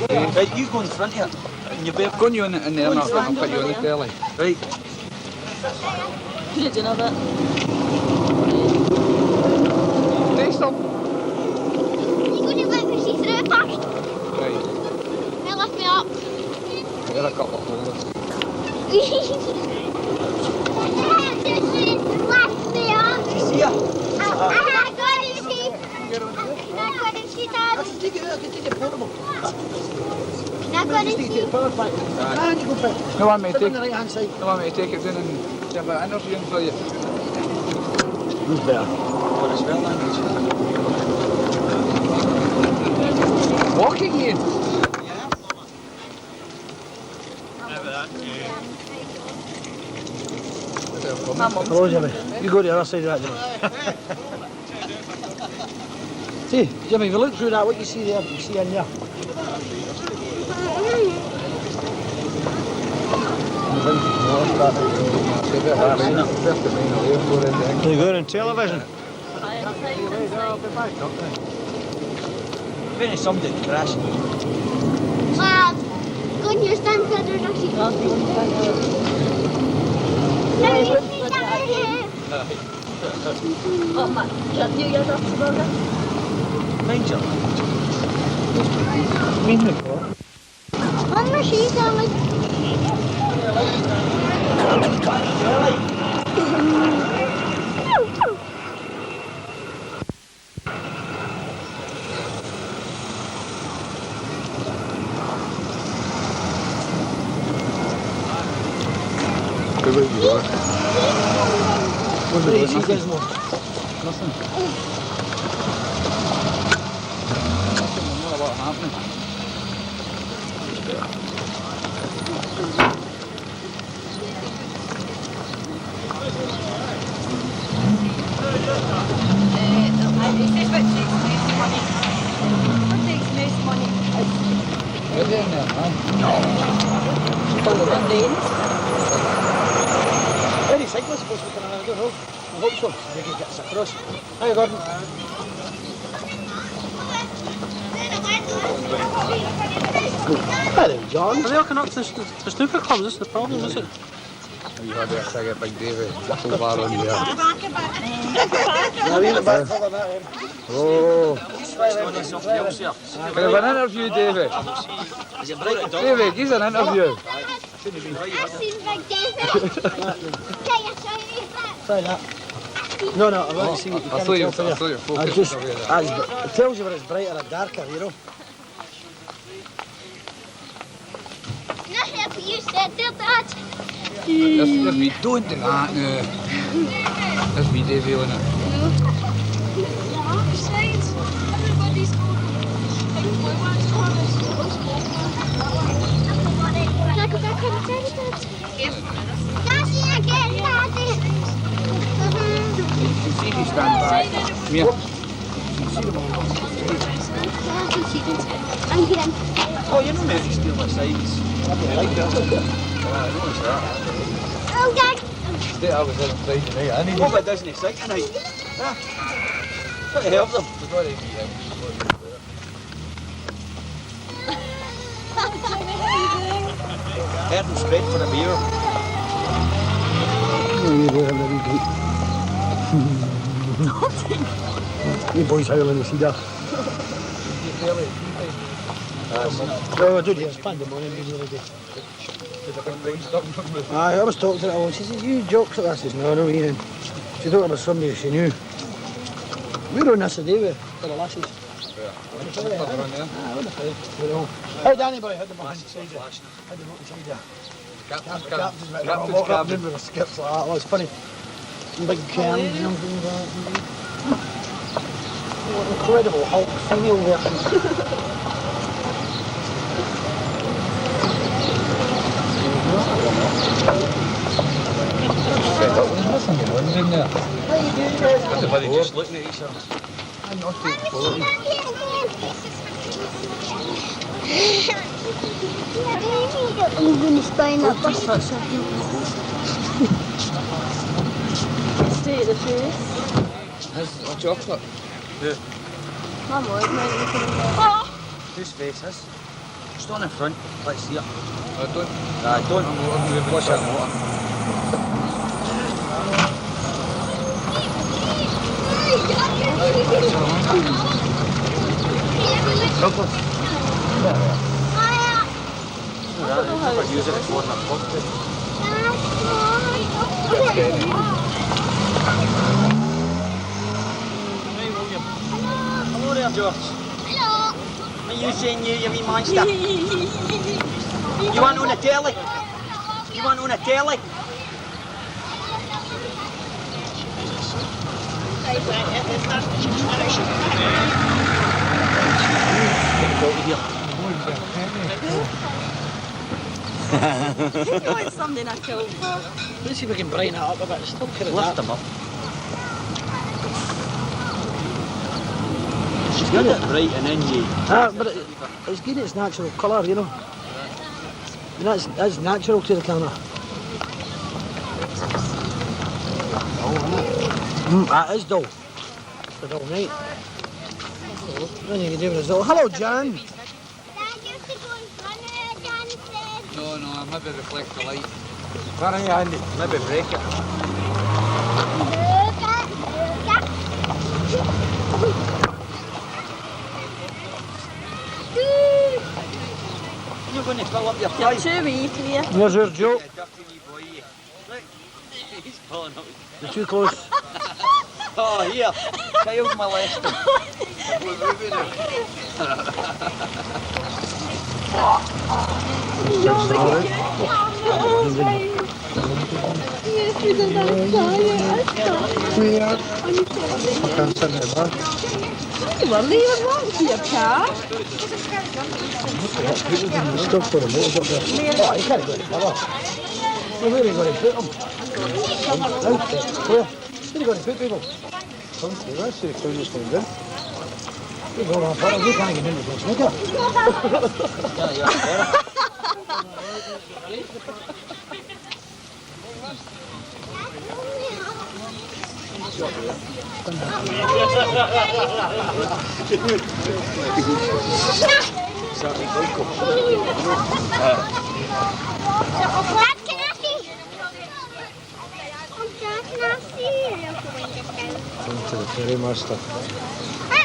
telly. Right, you go in front here. And you better Go on you in there and I'll put you on the telly. Right. Did you know that? Taste them. You going to let me see through it first? Right. Now lift me up. There are a couple of holders. Lift me up. See ya. I got to see. I got to see, Dad. I can take it portable. Can I go to see? Power bank. Ah, you go back. No want me to Put it take on the right hand side. No want me to take it down and have an interview for you. Who's better? What is spell language? Walking in. Hello, Jimmy. You go to the other side of that, Jimmy. See, Jimmy, if you look through that, what you see there, you see in there. They're good on television. Maybe somebody crashed. Well, good news, stand for the next Oh, my. Can you get off the burger? Mind your One more sheet, darling. What do you see, Desmond? Nothing. Not a lot happening. Get in there, man. Any cyclists supposed to be coming around, I don't know. I hope so. They can get us across. Hi, Gordon. Hello, John. Are they all connected to the snooker clubs? This is the problem, is it? You had a cigarette, Big Davy. Whistle bar on there. Oh. Can I have an interview, Davy? Davy, give us an interview. Try that. No, I want to see what you can tell for you. It tells you whether it's brighter or darker, you know. You said that. If we don't do that, no. If we Davy on it. Besides, everybody's going. Can I go back on the table? Yes. Daddy, again, Daddy. You can see they stand back. Come here. I'm getting. Oh, you know maybe steal my sides. I like that. Oh, Dad. I was in Friday night. I need Oh, but doesn't he sick tonight? Yeah. Try to help them. Heard him spread for a beer. You boys howling to see that. No, I do hear pandemonium the other day. I was talking to her, she says, you jokes at that. I says, no, Ian. She thought it was somebody she knew. We were on this today with the lasses. How Danny boy, how the man inside you? How the man inside you? Captain's cabin with the skips like that. Oh, it's funny. Some big cans and things like that. What incredible Hulk female version. Everybody just looking at each other. I'm going to spine that bus. Stay at the face. Has a chocolate? Yeah. Mum was Whose face is? Just on the front. Let's see it. I don't. Don't. Wash that water. Chocolate. Never use it for my pocket. Hey, William. Hello there, George. Hello. Are you saying you wee monster? You want on a telly? You want on a telly? It's something I killed for. Let's see if we can brighten it up a bit. Still could have Lift them up. She's got it bright and then you... But it's good its natural colour, you know. And that's natural to the camera. That is dull. It's a dull night. Then you can do it. Hello, Jan. No, I maybe reflect the light. Where are you, Andy? Maybe break it. You're going to fill up your pipe. You're too wee, Clea. Where's your joke? He's pulling up. You're too close. Oh, here. Child molesting. You were leaving wrong to your car. Stop for a minute. Oh, you can't go to cover. Where are you going to put them? Where? Where are you going to put people? That's the closest thing then. You go on, brother. You can't get into the snooker. certainly cycle. Dad, can I see? Dad, can I see? Going to the ferry master.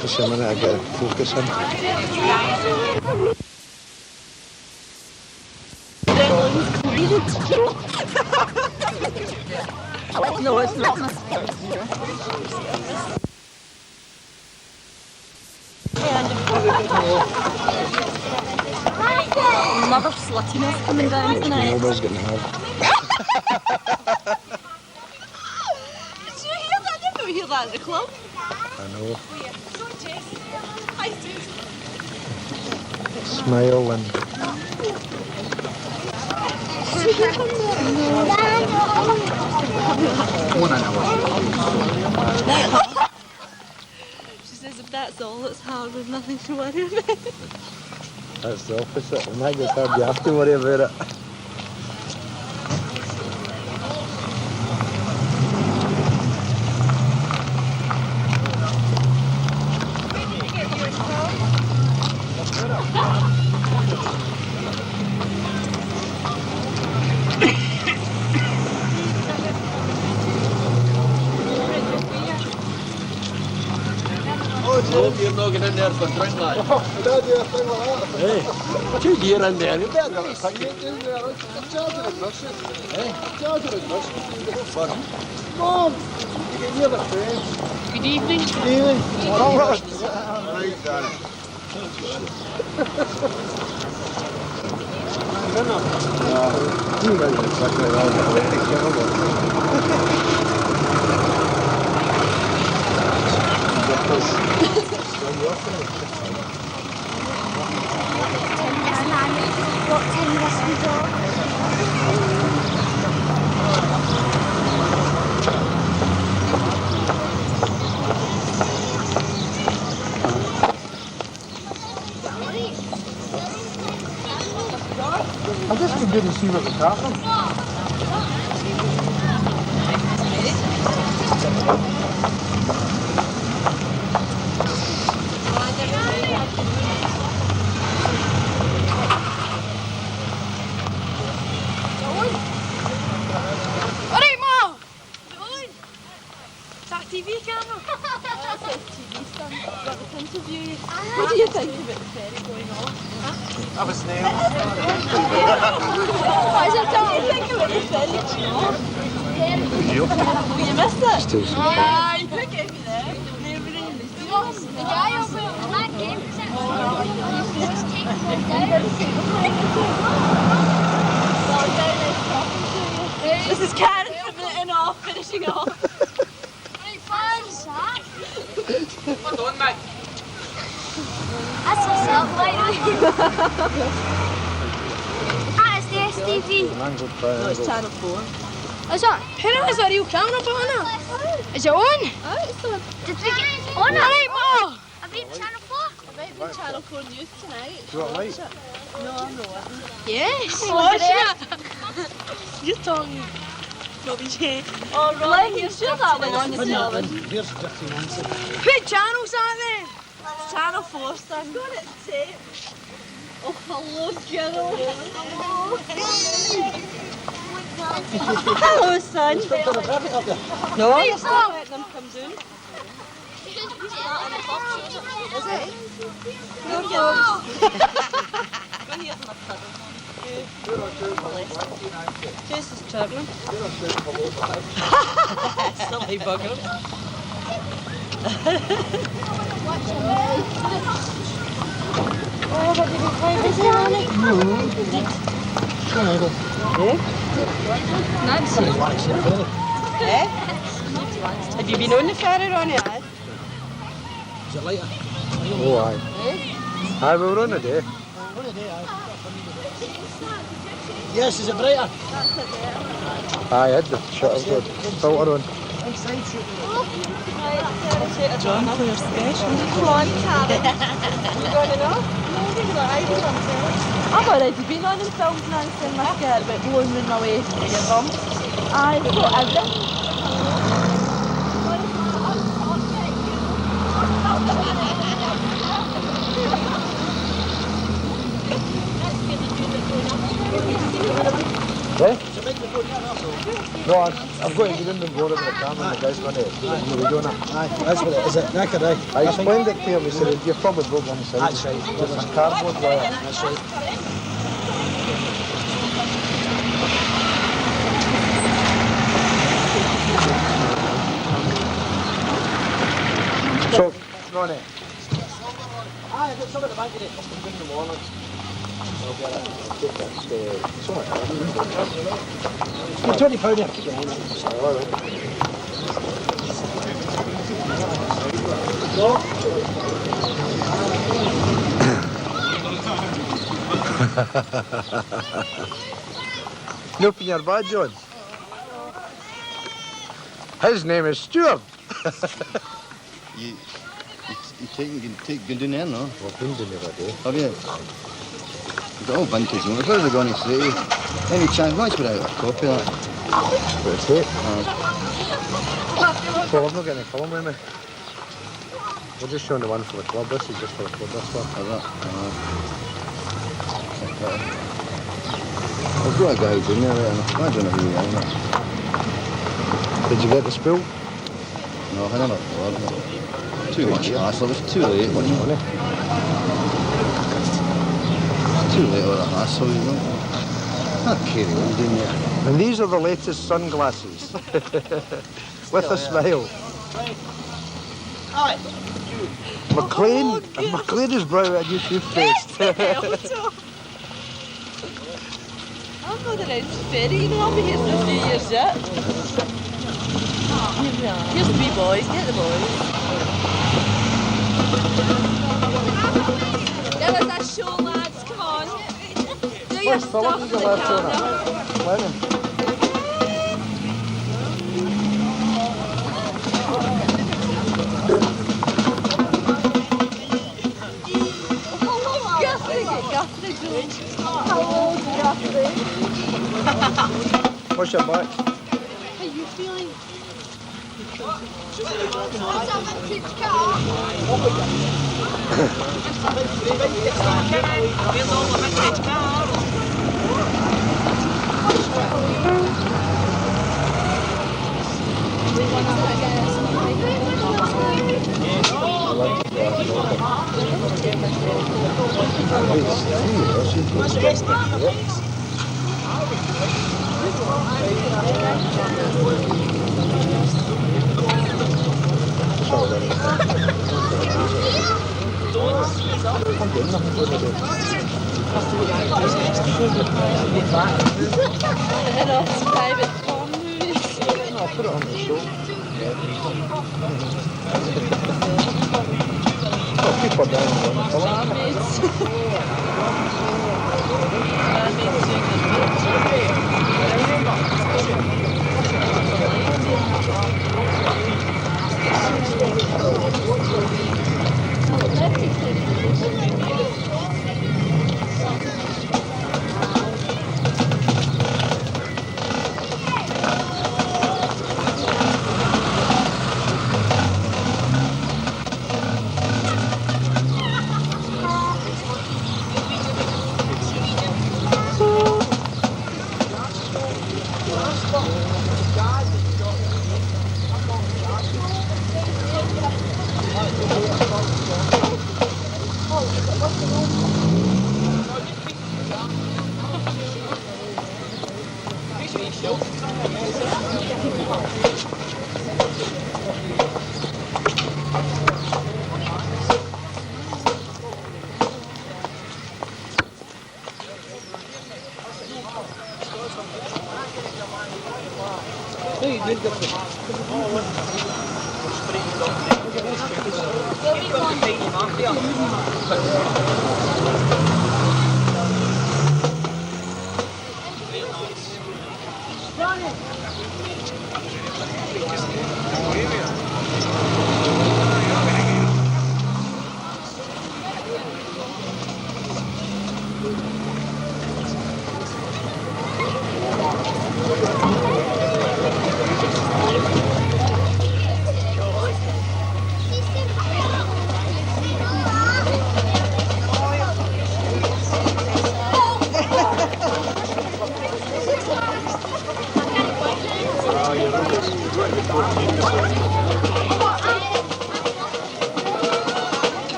Just a minute, I get to focus in. No, it's not. Another sluttiness coming down tonight. Nobody's getting hard. Did you hear that? I didn't hear that at the club. I know. Hi, Susan. Smile and... She says if that's all, it's hard with nothing to worry about. That's the opposite. When that gets hard, you have to worry about it. You're not getting in there for drink, lad. Hey, 2 deer in there. You better not pick it. Mom, you can hear the friends. Good evening. Good evening. All right. Right, Danny. You guys are fucking around. I just came in to see what was happening. Alright, Ma! Is that a TV camera? That says TV stand. Got this interview. What do you think about the ferry going on? I was there. What do you think about the ferry going on? Oh, you missed it? Still some Ah, you could get me there. The guy over at that game This is Karen finishing off, finishing off. What on, mate? That's what's up, That is the STV. No, it's Channel 4. Is that? Who has a real camera on it? Is it on? Oh, it's on. Did we get on it? Alright, Ma! I've been Channel 4. I might be Channel 4 News tonight. Do you want light? No, I'm not watching. Yes! Watching it! You're talking rubbish here. Oh, right. You're sure that went on the television. Here's 15 answers. What channel's that then? It's Channel 4, son. Got it tape. Oh, hello, Gerald. Hello, son. No, I'm not letting them come down. Is it? No, Gerald. Go here for my cousin. This is turbulent. Silly bugger. Oh, but did you play busy on it? No. Nancy. Eh? Have you been on the ferry on it? Is it later? Oh, aye. Aye, we were on a day. On a day, aye. Yes, is it brighter? Aye, I had the shutters on. Filter on. John for your sketch. Come on, Karen. You going to know? I've already been on and filmed Nancy and my skirt about blowing in my way to your bum. I've got everything. No, I've got to get in the water with the camera and the guys run it. We don't know. Aye, that's what it is. It knackered, aye. I explained it to him, he said, you're probably broke one side. That's right. Just a cardboard wire. That's right. So, Ronnie. Aye, I've got some at the bank today. I'm in the morning. It's £20 here. You open your bad, John? His name is Stuart. You take down there, no? I've been down there a day. Have you? You've got all vintage ones. Where's it going to say? Any chance, once we're out a copy of that. But it's it. Well, I'm not getting a film with me. We're just showing the one for the club. This is just for the club, this one. Is it? I've got a guy who's in there, and I don't know who he is. Did you get the spill? No, I never thought. Too much hassle. It was too late. Much money. Too late with the hassle, you know. Not carry on doing that. And these are the latest sunglasses. With a smile. Aye. McLean has brought out a new toothpaste. I'm not the Renfrew Ferry, you know, I'll be here for a few years yet. Here's the wee boys, get the boys. Give us a show, lads, come on. Do your stuff for the camera. Guthrie, George. How old is Guthrie? What's your back? How are you feeling? What's a vintage car? We're all a vintage car. Private porn movies. I'll put it on the show. Oh, people down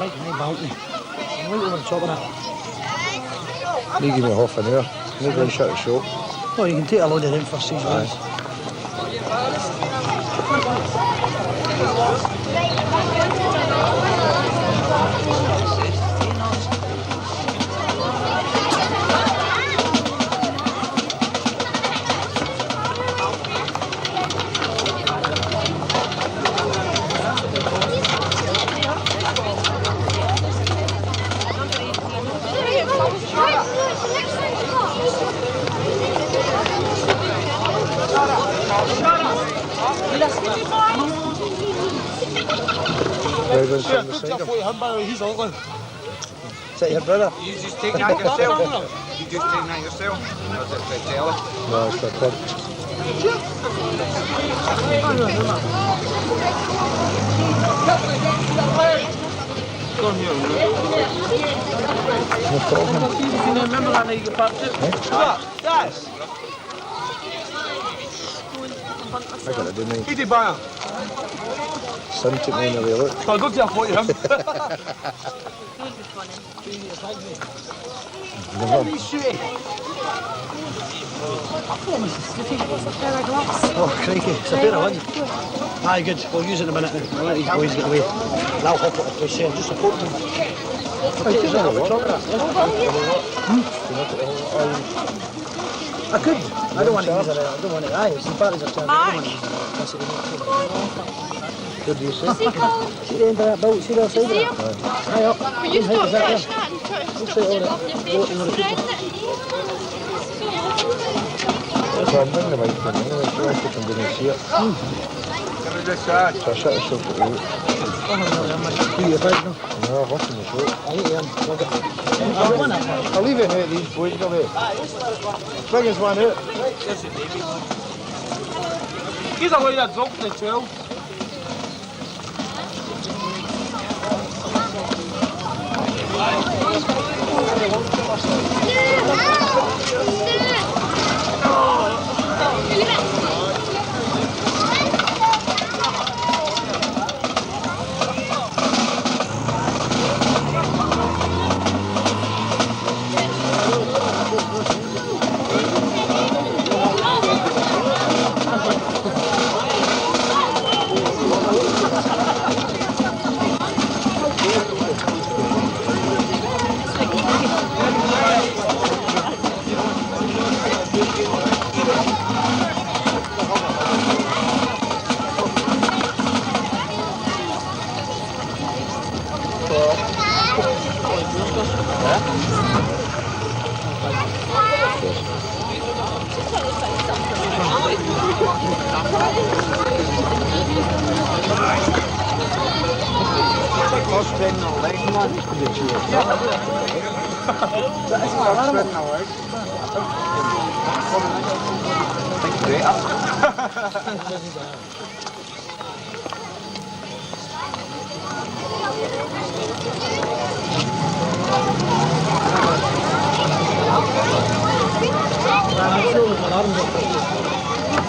Right in the balcony. I'm right over the top of that. You give me half an hour. You go and shut the shop. Oh, you can take a load of them for seasons. He's ugly. Is that your brother? You just take that yourself. You just take that yourself. Or is it for telly? No, it's for kid. No problem. You remember that night you got back to? Yes. I got to do mine. Who did buy him? Son took mine away, look. I'll go to a photo of him. Oh, crikey, it's a pair of ones. Aye, good. We'll use it in a minute now. I'll let these boys get away. And I'll hop up the place here. Just support them. I could. I don't want to use it. I don't want it. Aye, it's the batteries are turned. I don't want to. What do you say? See the end of that bolt? See the other side of it? Aye, up. Will you stop touching that and That's why I'm bringing the mic in anyway, so I can come down and see it. So I shut the shop at the road. No, I've worked in the shop. I'll leave it here, these boys go away. Bring us one out. He's away that drunk in the 12.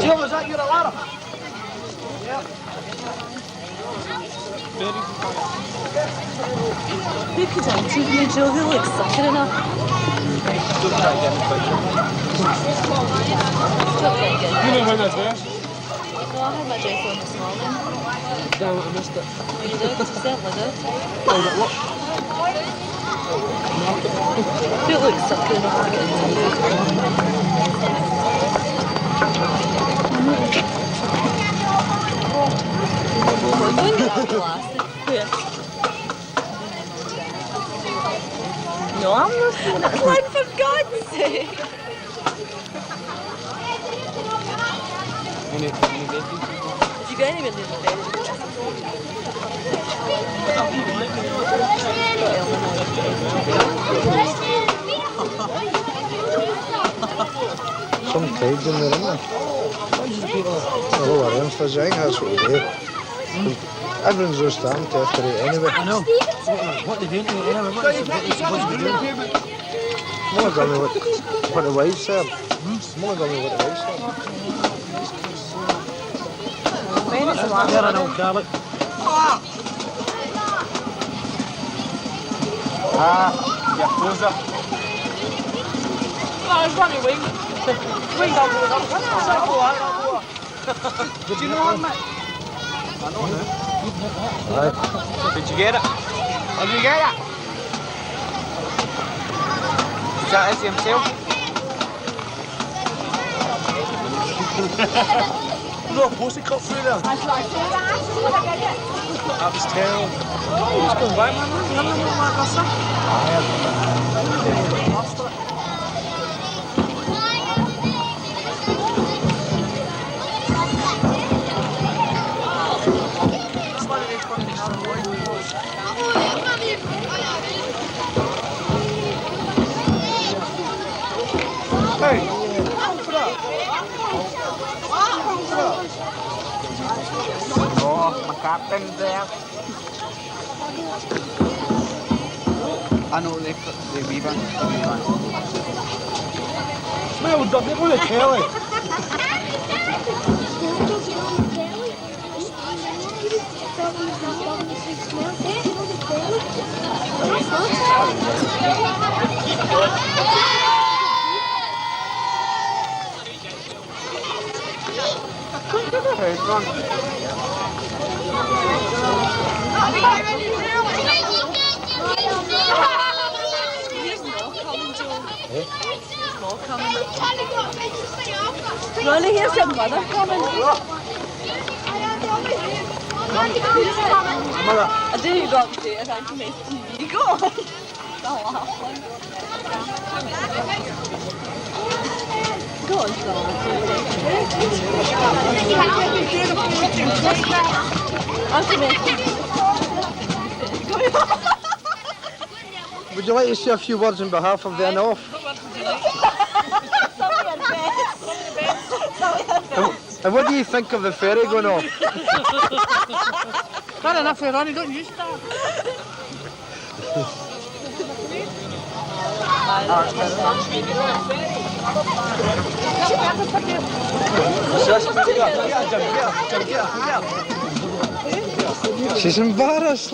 Jill, is that your alarm? Yeah. Who could interview Jill? Who looks sicker enough? You know how that's there? No, I had my dress on this morning. Damn it, I missed it. You did? You certainly did. Who looks sicker enough to get interviewed? We're going to that last. Where? No, I'm not doing it. Like, for God's sake. Have you got anybody in the bed? Some tides in there, isn't there? The whole of Renfrew, I think that's what we do. Everyone's so starting to after it anyway. I know. What they doing to it anyway? What are they supposed to be doing? More tell me what the wives said. More tell me what the wives said. There I know, Carly. You're closer. Did you know him, mate? I know him. Right. Did you get it? Did you get it? Is that Izzy himself? No, post it cut through there. That was terrible. What's going back, man? Hey! Oh, my captain's there. I know they wee one. Smell dog, they're going to telly. Hey, run. Ronnie, here's your mother coming. Mother. I do you got to do it, I'm TV. Go on. Go on, Would you like to say a few words on behalf of the inn-off? And what do you think of the ferry going off? Not enough for Ronnie, don't you start. She's embarrassed.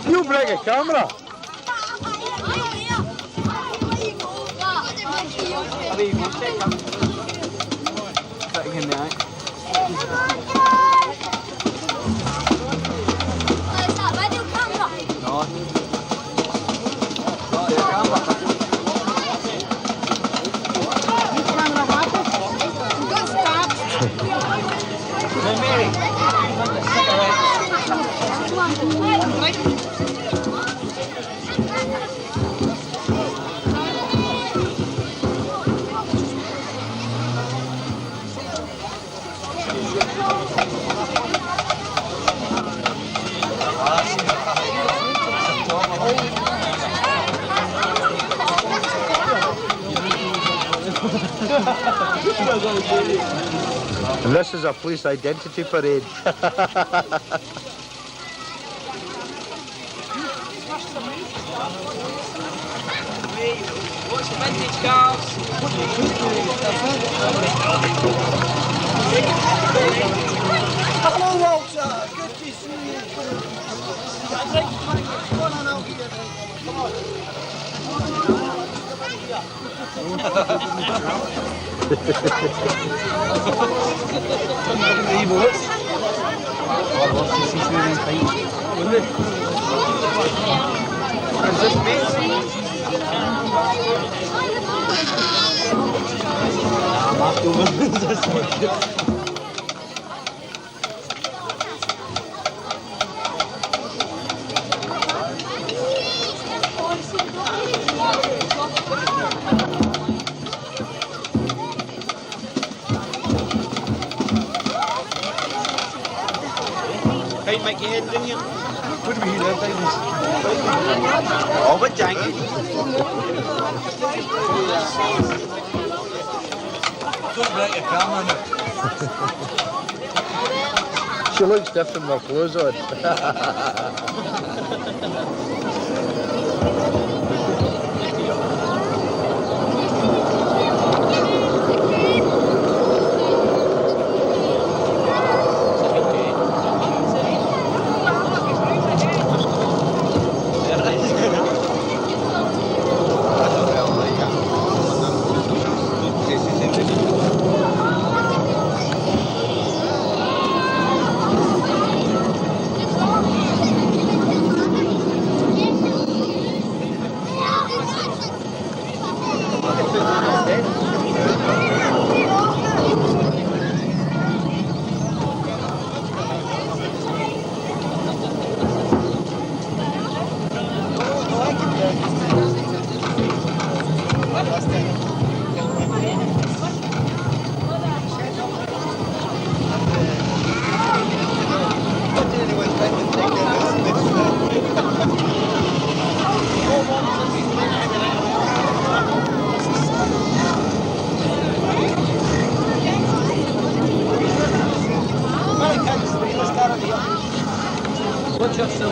You bring a camera. And this is a police identity parade. What's the vintage cars? Hello, Walter. Good to see you. Come on out here. Come on. Hey, make your head in here. What do we hear that, Oh, but janky. Don't break your camera now. She looks different with her clothes on. Watch yourself.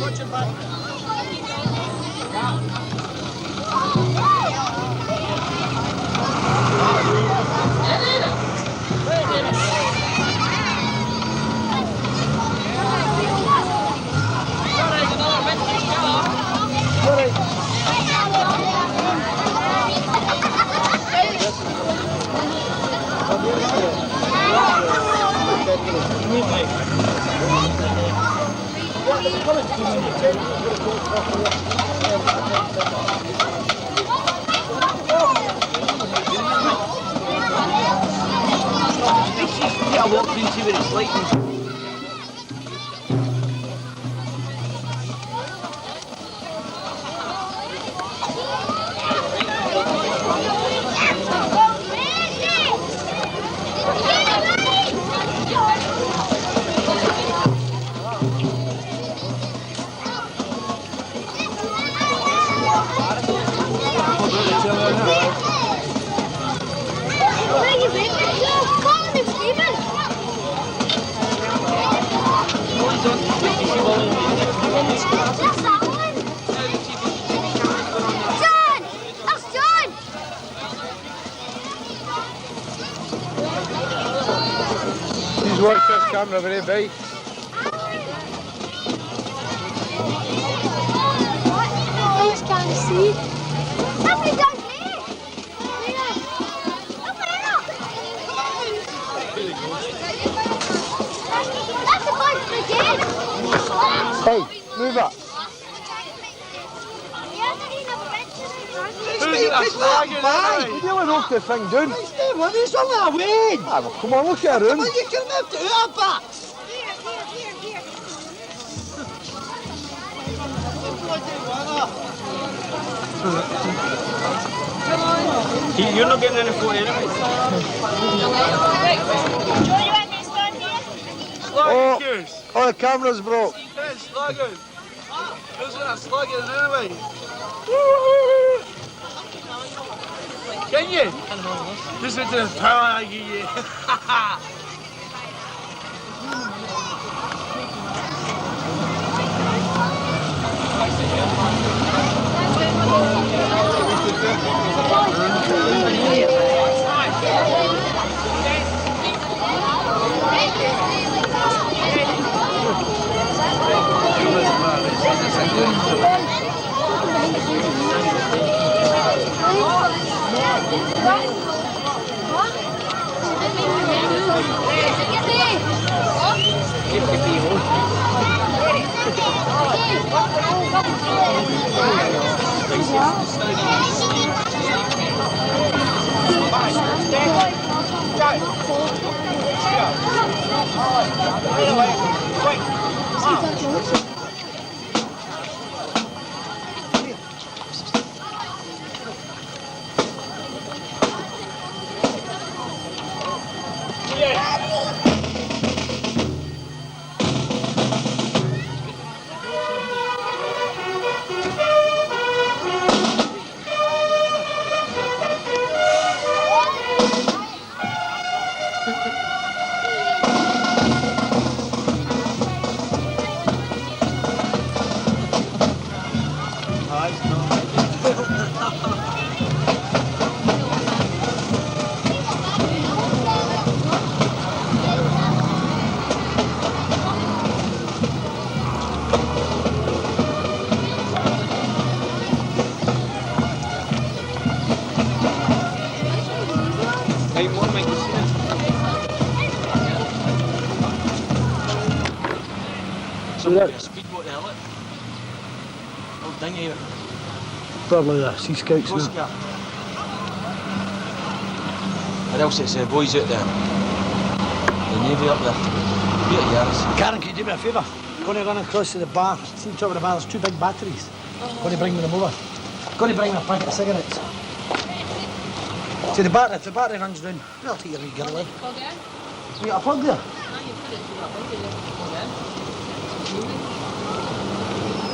Watch your back. I walked into it, it's lightning. He's watched this camera very big. I just can't see. That's what does me. That's the bunch again. Hey, move up. You're dealing off the thing down. It's only a win. Ah, well, come on, look at her room. Well, you can lift it out back. You're not getting any photo anyway. Oh, the camera's broke. It's slugging. Who's gonna slug it anyway? Can you? Just into the power I give you. Somebody a speedboat to hill it. Old dinghy. Probably the Sea Scouts. Coast Guard. Or else it's the boys out there. The Navy up there. Be at yours. Karen, can you do me a favour? Going to run across to the bar. See the top of the bar, there's 2 big batteries. Going to bring me them over. Going to bring me a packet of cigarettes. See the battery, if the battery runs down, I'll take your wee girl in. You got a plug there?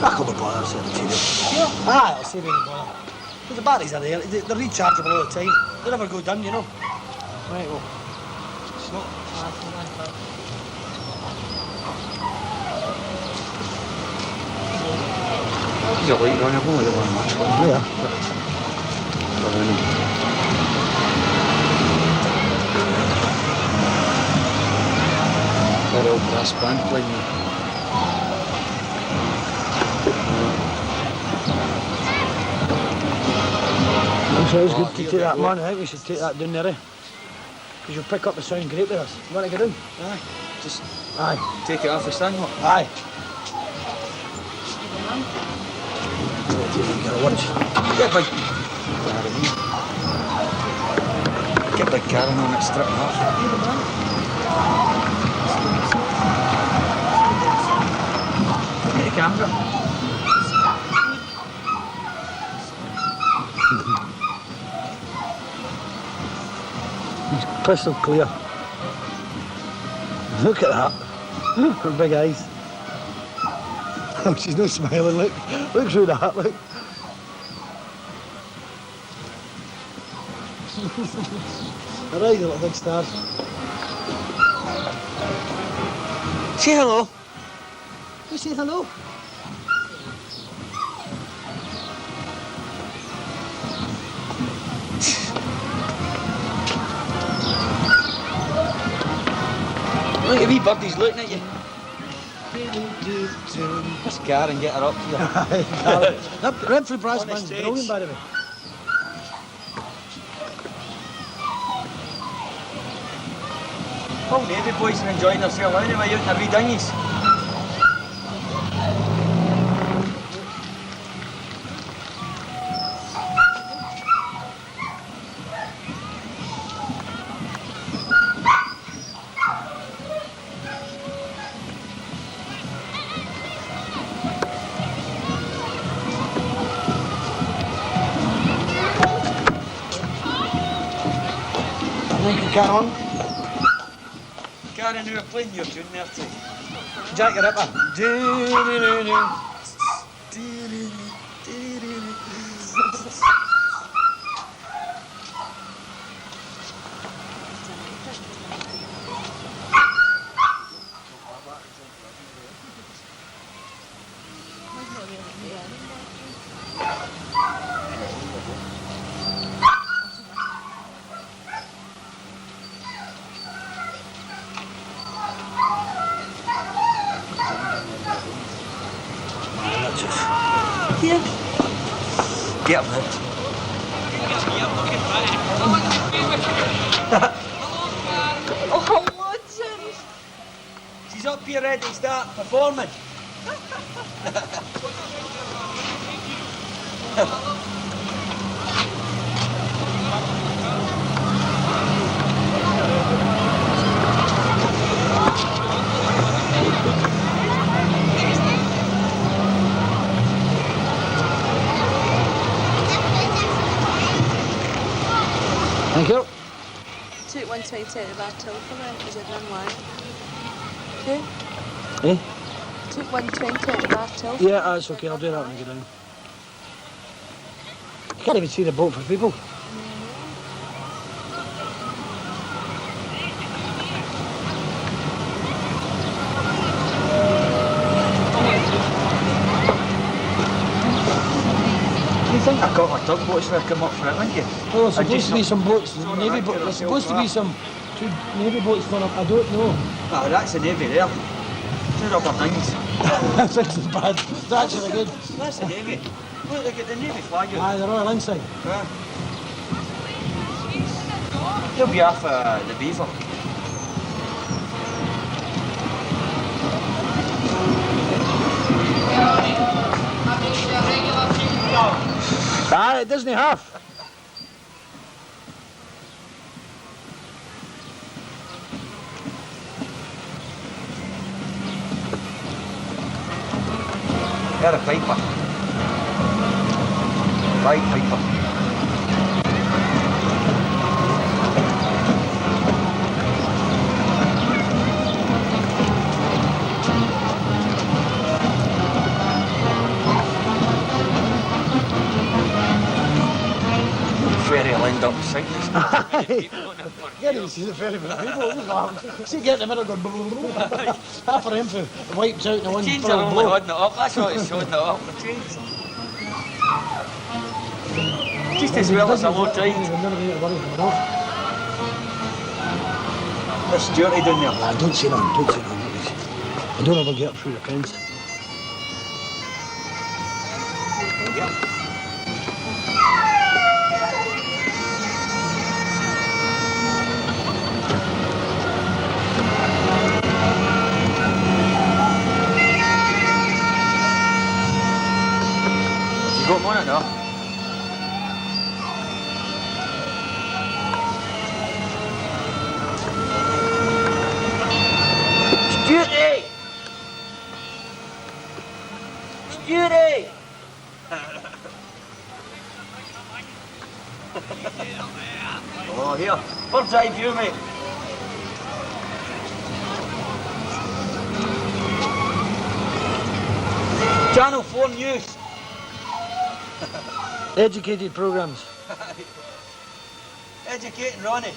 I couldn't bother, I'll send it to you. Aye, I'll save you the bother. But the batteries are there, they're rechargeable all the time. They never go down, you know. Right, well. It's not... There's a light on, I've only got one much one. Yeah. That old brass band playing. So it's good to take that man. I think we should take that down there, because you'll pick up the sound great with us. You want to get in? Aye. Just aye. Take it off the stand. Aye. Get big. Get big Karen on it, strip off. Get the camera. Crystal clear. Look at that. Her big eyes. Oh, she's not smiling, look. Look through that, look. Her eyes are like big stars. Say hello. You say hello. Look at wee birdie's looking at you. Let's Karen, get her up here. That Renfrew brass band's brilliant, by the way. All Navy boys are enjoying themselves anyway out in their wee dinghies. Karen. Karen, we were playing your tune there too. Jack the Ripper. Here. Get him, man. Oh, legend. She's up here ready to start performing. Thank you. Took 120 out of our till for them because I didn't lie. Okay? Eh? Took 120 out of our till. Yeah, that's okay. I'll do that when I get down. You can't even see the boat for people. You think I got my tugboats when I come up for it, wouldn't you? Oh, there's supposed to be some boats, Navy boats. There's supposed to be some 2 Navy boats going up. I don't know. Oh, that's the Navy there. 2 rubber things. That's actually bad. It's actually good. That's the Navy. Look, they get the Navy flag out. Aye, they're all inside. Yeah. He'll be off the Beaver. Aye, it doesn't half. They're a piper. Right piper. Ferry will end up sinking. Yeah, you see the ferry with people. See, get in the middle going half of Renfrew wipes out in the one. Chains are only holding it up, that's what it's holding it up. The chains. Just as well as a low tide. There's Stuarty down there. Nah, don't say that, don't say that. I don't ever get up through the fence. Yeah. You got one now? Stuarty! Stuarty! Oh, here. Bird's eye view, mate. Channel 4 News. Educated programmes. Educating Ronnie.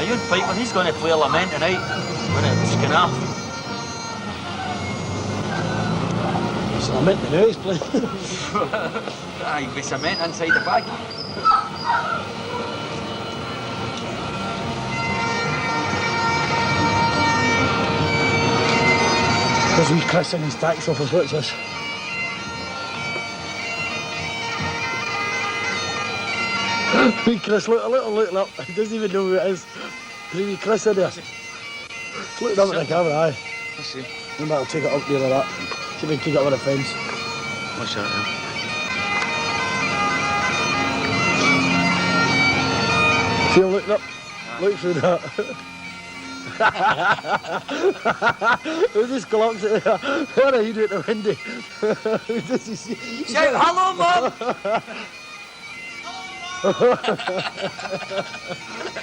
Young Piper, he's going to play Lament tonight when it's going off. So I meant to know he's playing. Aye, with cement inside the bag. There's wee Chris in his tax office, what's this? Wee Chris, look up. He doesn't even know who it is. There's wee Chris in there. Looking up at the camera, aye. Let's see. Maybe I'll take it up there like that. See if we can take it over the fence. What's that now? See him looking up? Look through that. Who just collapsed it there? What are you doing at the window? Who does he see? Shout, hello, Mum!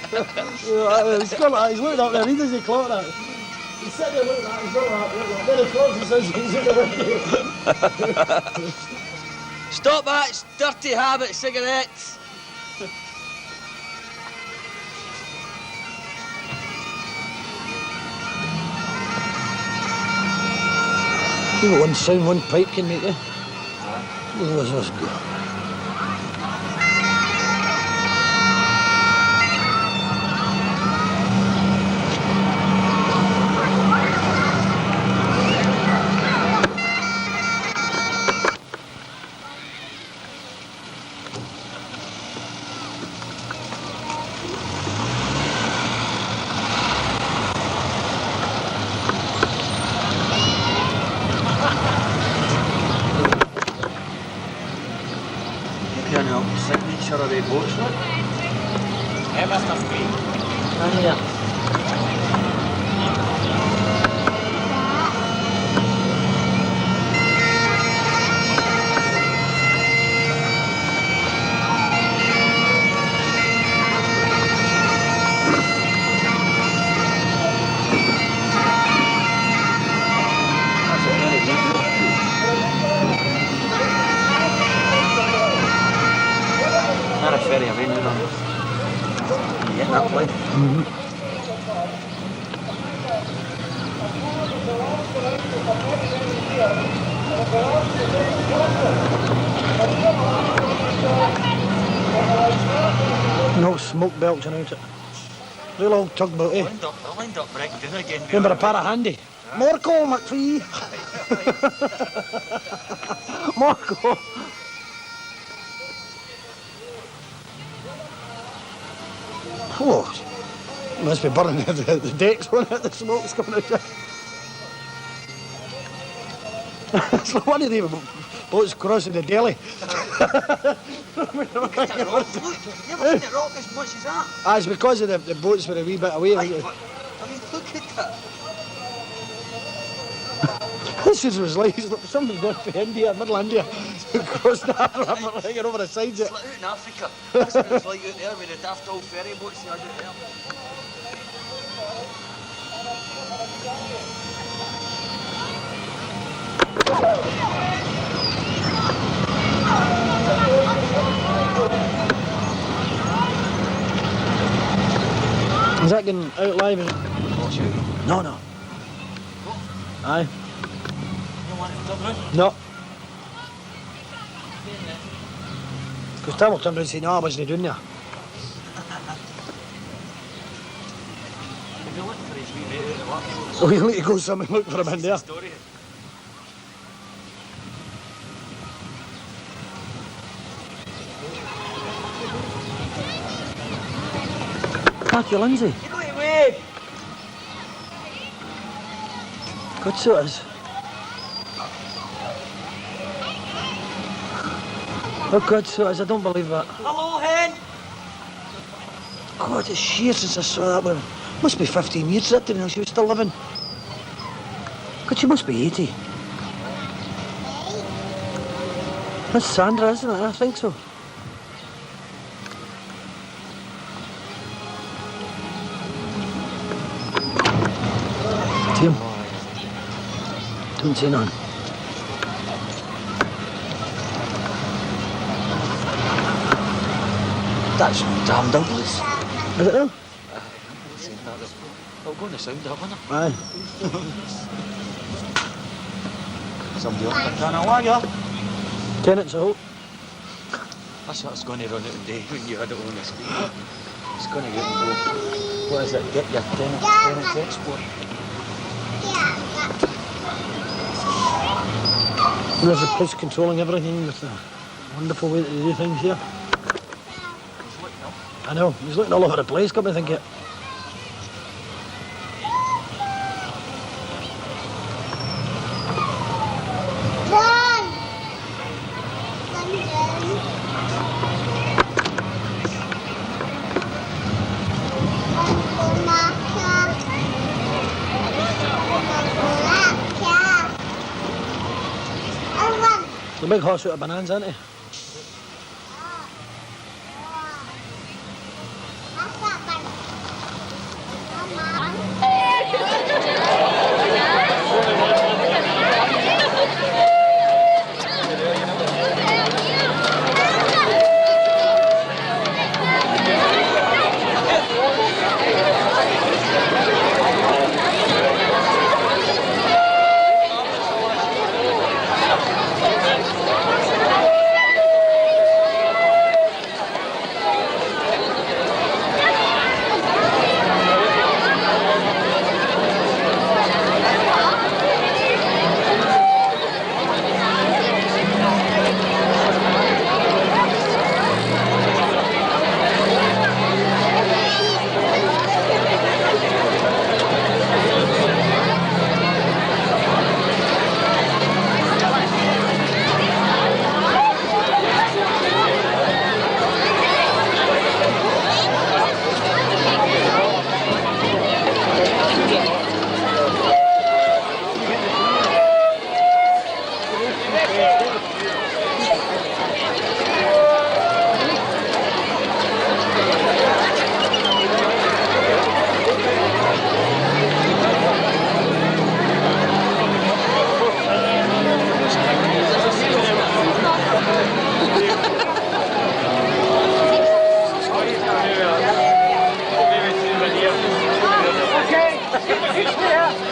He's looking up there, he doesn't clock that. He's sitting there looking at it, he's looking at it. Then he closes, he says he's in the window. Stop that dirty habit, cigarettes! You got one sound, one pipe can make you. What's good? boats, look. Yeah, Mr. Speed. And yeah. Not a ferry, I've been on. You getting that plane? No smoke belching out it. Real old tugboat, eh? I lined up breaking down again. Remember a pair of handy? Morco, McPhee! Morco! Oh, must be burning the decks, won't it? The smoke's coming out there. It's like one of the boats crossing the Delhi. Look, you never seen it rock as much as that. Ah, it's because of the boats were a wee bit away. I mean, look at that. This was like somebody going to India, Middle India, crossing the harbour, hanging over the sides. It's like out in Africa. That's what it's like out there with the daft old ferry boats they had out there. Is that getting out live? No, no. Aye. No. Because Tim will turn around and say, no, I wasn't doing that. If you're looking for his wee mate out of work. So you need to go somewhere and look for him in there. Matthew Lindsay. You got to wave. Good so it is. Oh God, so it is. I don't believe that. Hello, hen. God, it's years since I saw that one. Must be 15 years, that didn't know she was still living. God, she must be 80. That's Sandra, isn't it? I think so. Tim. Don't say none. That's damn Douglas. Is it now? I'll go on the sound of it, won't I? Aye. Somebody else picked on a wagger. Tenants, I hope. That's what it's going to run out today when you had it on the speed. It's going to get and go. What is it? Get your tenants export. There's a police controlling everything with a wonderful way to do things here. I know, he's looking all over the place, come to think it. The big horse out of bananas, isn't he?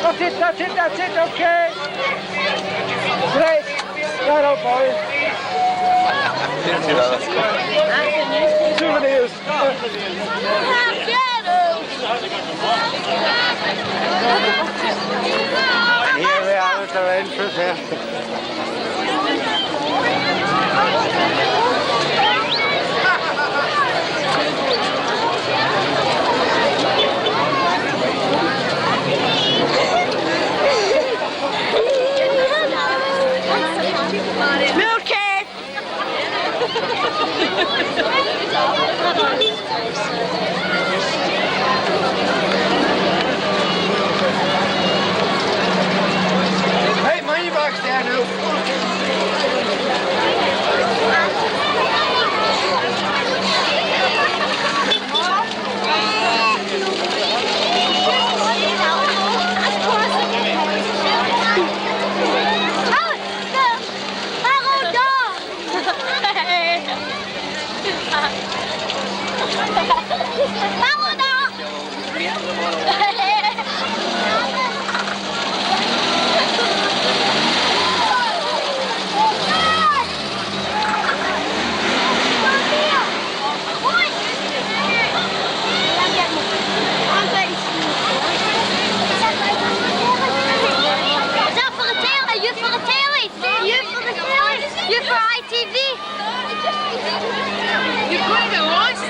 That's it, okay. Great. Right out, boys. Souvenirs. Here we are at the Renfrew Ferry. Hey, mind your box there now. You for ITV? You could have been lost.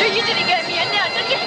You didn't get me in there, did you?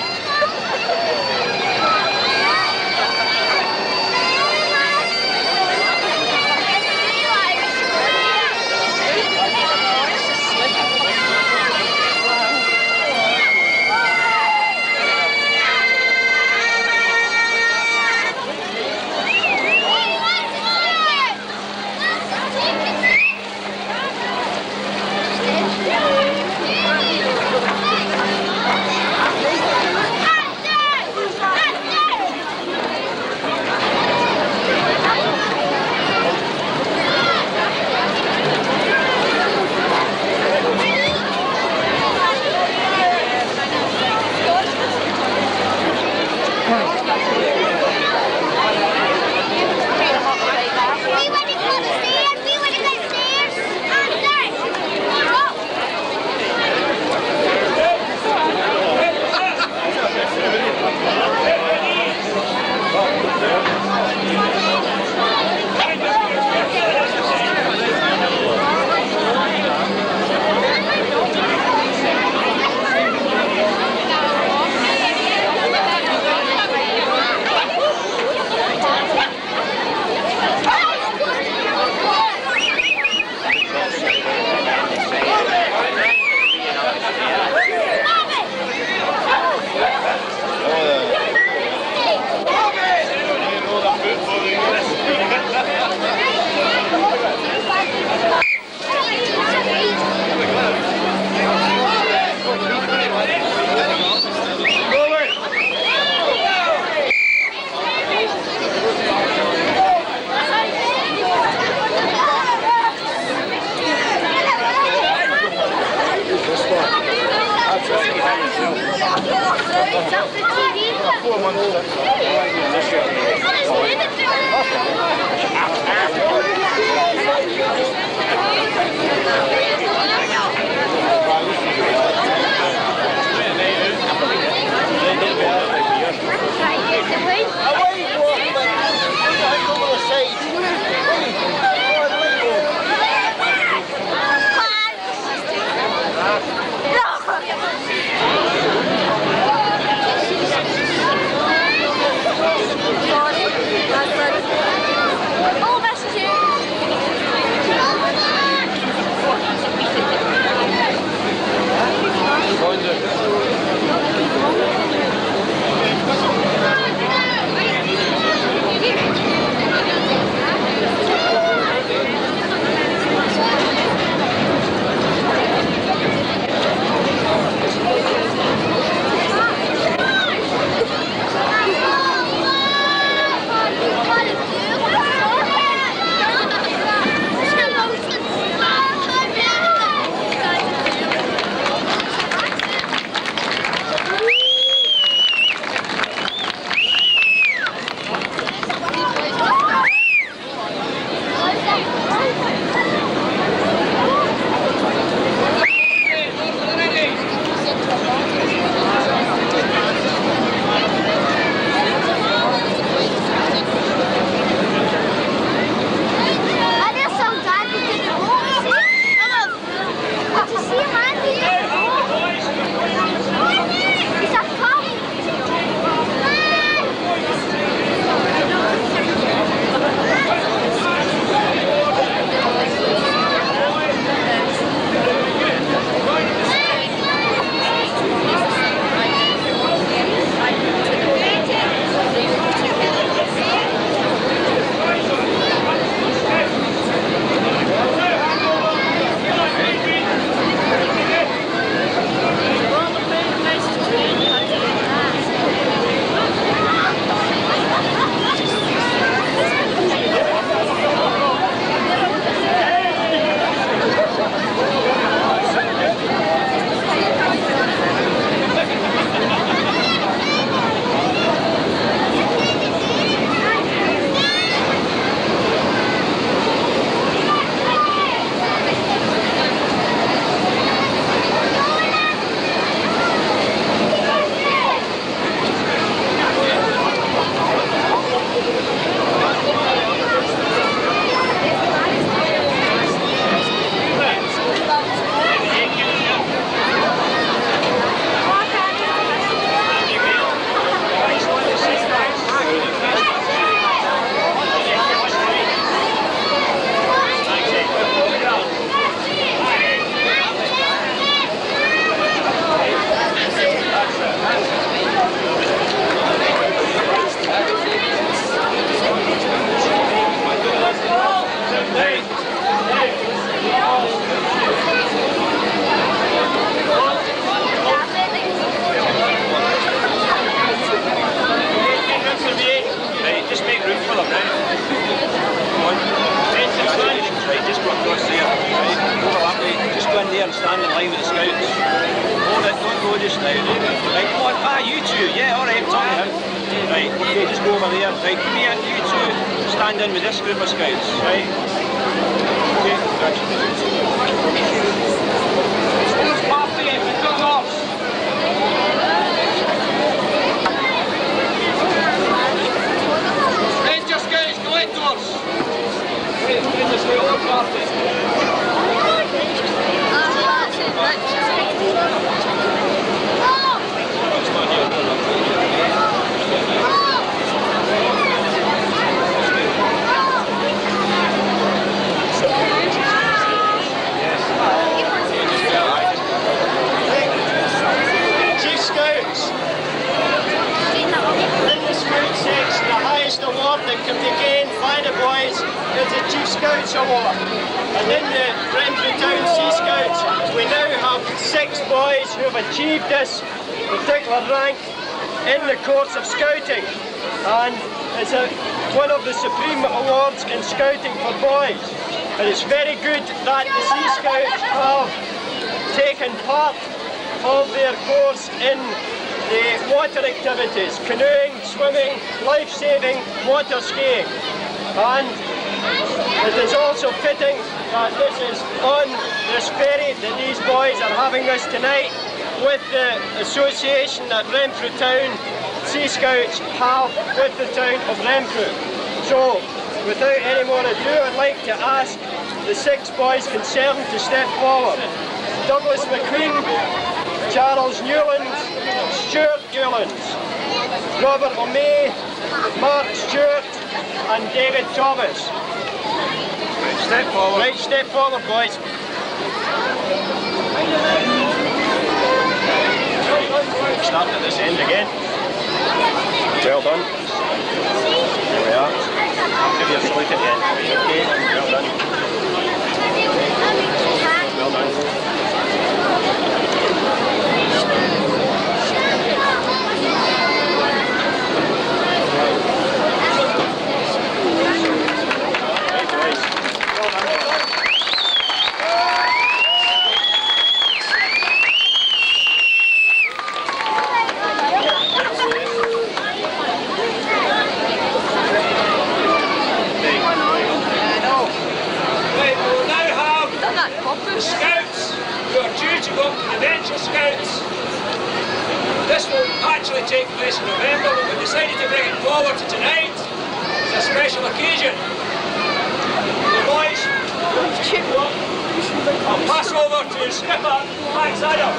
that for TV? 4 Oh, that's cute. Scouts Award. And in the Renfrew Town Sea Scouts, we now have 6 boys who have achieved this particular rank in the course of scouting. And it's one of the supreme awards in scouting for boys. And it's very good that the Sea Scouts have taken part of their course in the water activities, canoeing, swimming, life-saving, water skiing. And it is also fitting that this is on this ferry that these boys are having us tonight with the association that Renfrew Town Sea Scouts have with the town of Renfrew. So, without any more ado, I'd like to ask the 6 boys concerned to step forward. Douglas McQueen, Charles Newlands, Stuart Newlands, Robert O'May, Mark Stewart and David Thomas. Step forward. Right, step forward, boys. Start at this end again. Well done. There we are. Give you a salute again. Okay, well done. Well done. The Scouts who are due to go to the Venture Scouts. This will actually take place in November, but we decided to bring it forward to tonight. It's a special occasion. The boys, I'll pass over to Skipper Max Adam.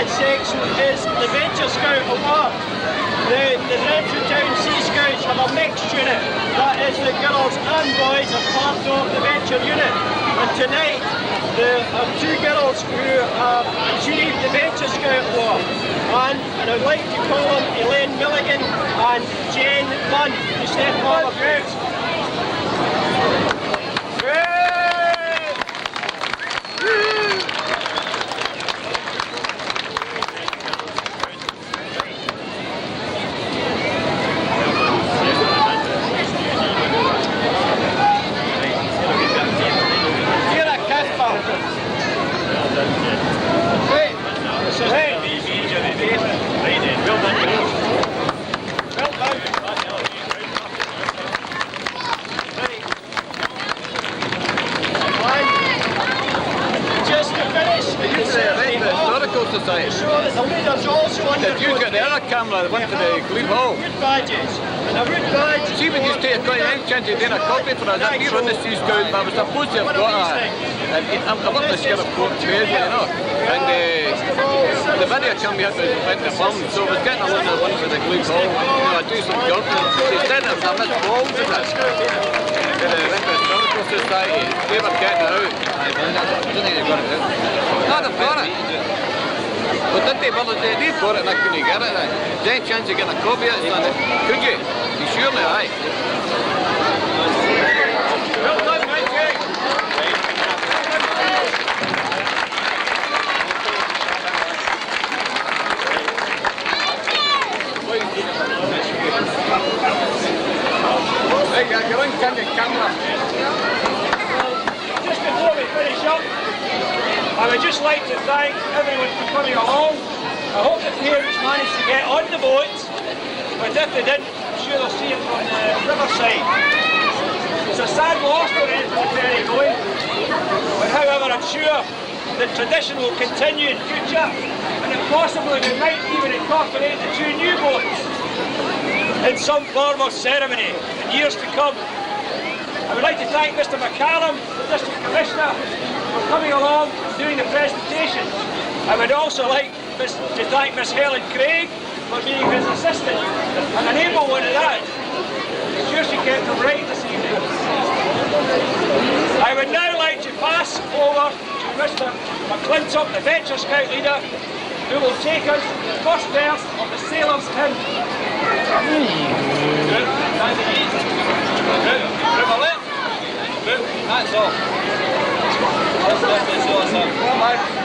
Section is the Venture Scout Award. The Renfrew Town Sea Scouts have a mixed unit. That is the girls and boys are part of the Venture unit. And tonight there are 2 girls who have achieved the Venture Scout Award. And I'd like to call on Elaine Milligan and Jane Munn to step forward. If you get the other camera that went to the Glebe Hall. Wood badges. And a wood badge. See, when you take any chance you did a copy for us, we run the Sea Scout, but I was supposed to have got I'm up the skill of Port Trade, you know. And the video camera went to film, so I was getting a lot of one for the Glebe Hall. You know, I do some judgment. She said I missed balls in this. The Renfrew Historical Society, they were getting it out. I don't think they got it out. No, they've got it. But did they bother? They bought it and I couldn't get it. Is there any chance of getting a copy of it? Could you? You surely, aye. Well done, mate. Hey, you're on camera. Just before we finish up, I would just like to thank everyone for coming along. I hope the parents managed to get on the boat, but if they didn't, I'm sure they'll see it from the riverside. It's a sad loss for Renfrew Ferry going, but however I'm sure the tradition will continue in future, and if possibly we might even incorporate the 2 new boats in some form of ceremony in years to come. I would like to thank Mr. McCallum for Assistant Commissioner for coming along and doing the presentation. I would also like to thank Miss Helen Craig for being his assistant, and an able one at that. I'm sure she kept him right this evening. I would now like to pass over to Mr. McClintock, the Venture Scout leader, who will take us to the first verse of the Sailor's Hymn. Good. That's easy. Good. River left. Good. That's all. Come on.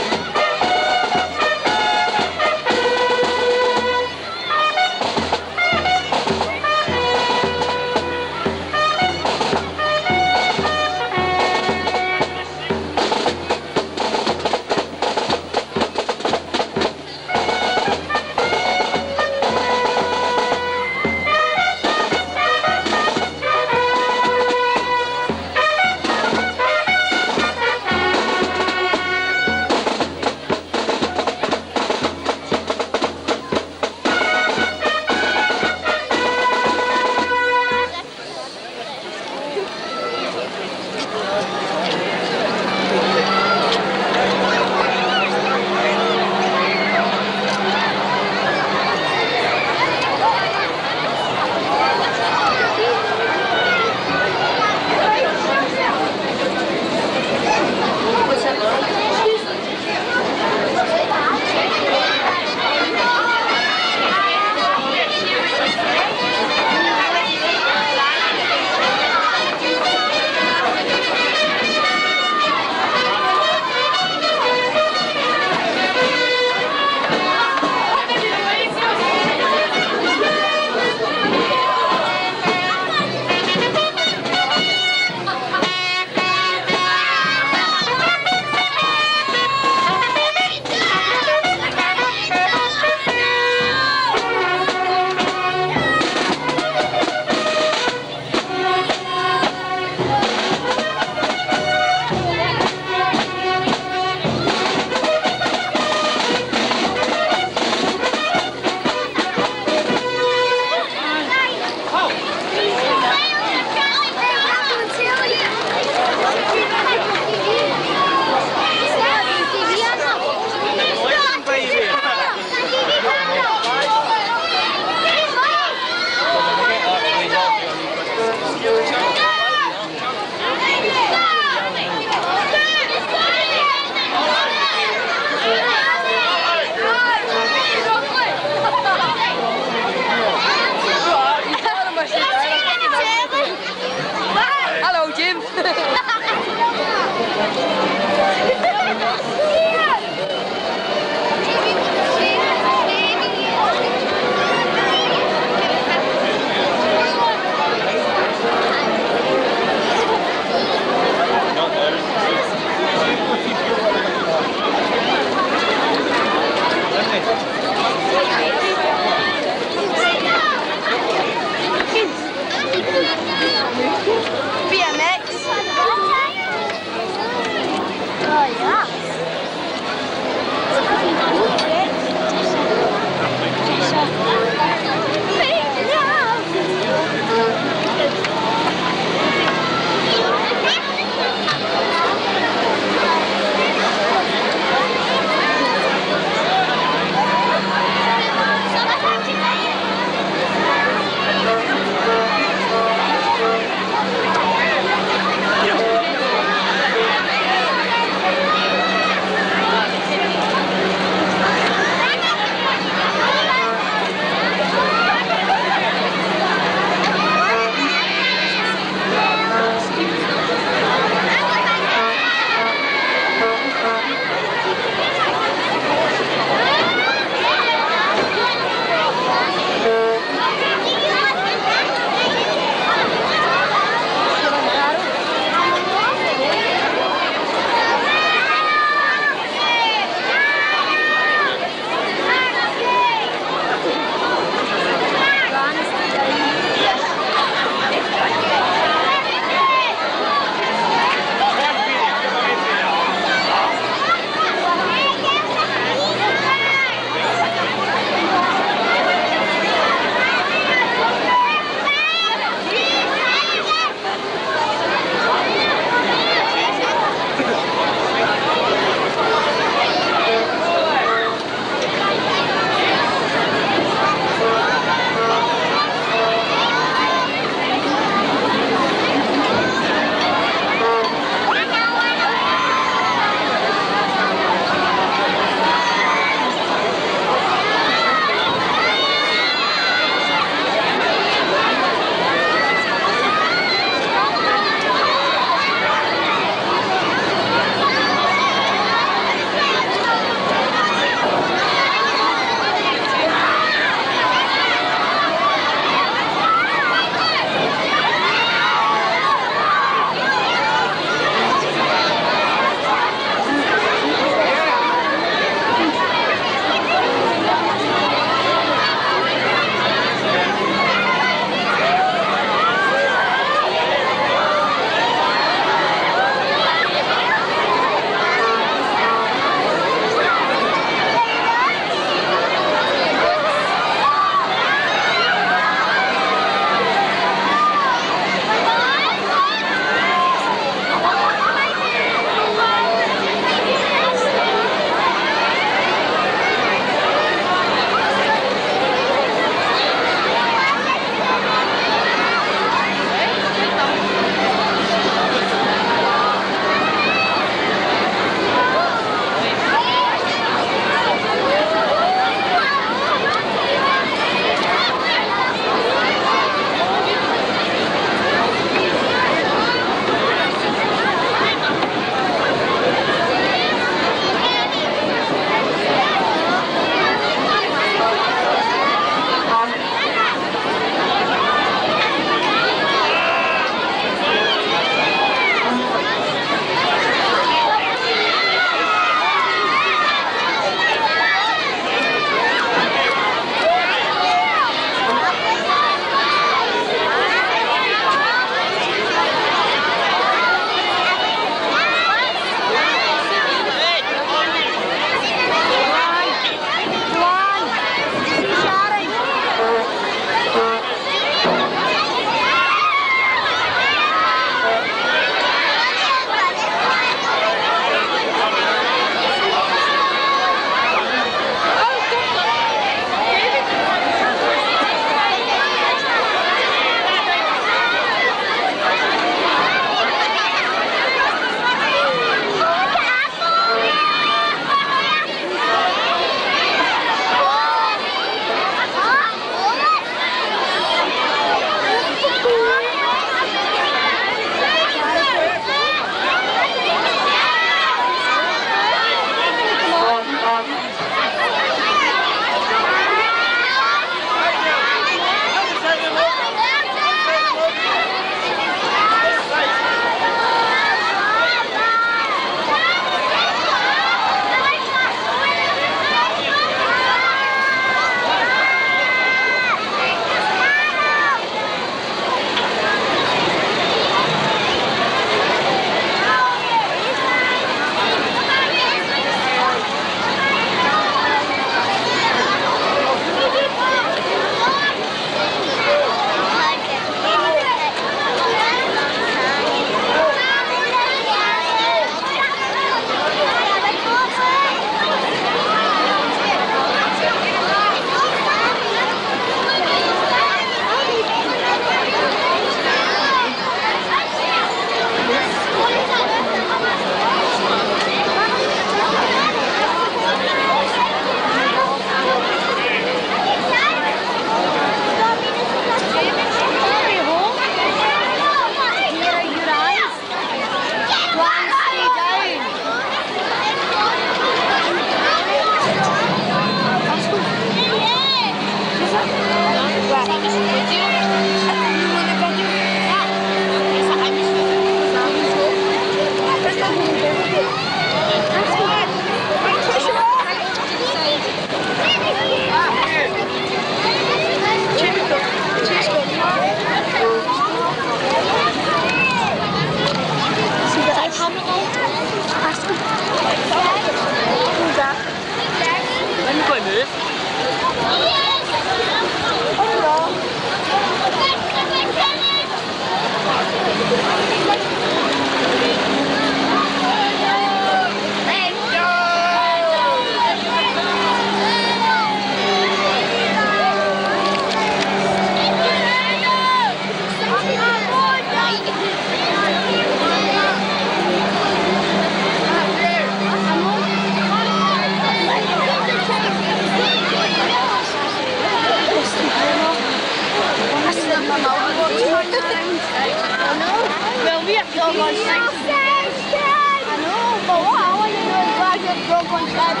Well, we have dog on six. I know, but what I want to know is why you're dog on six.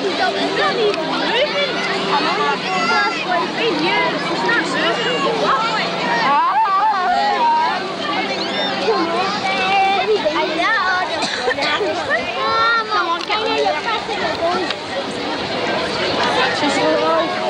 It's not even moving. I know you're going last 23 years. It's not moving. What? Come on, can you you're pressing the bone? She's so low.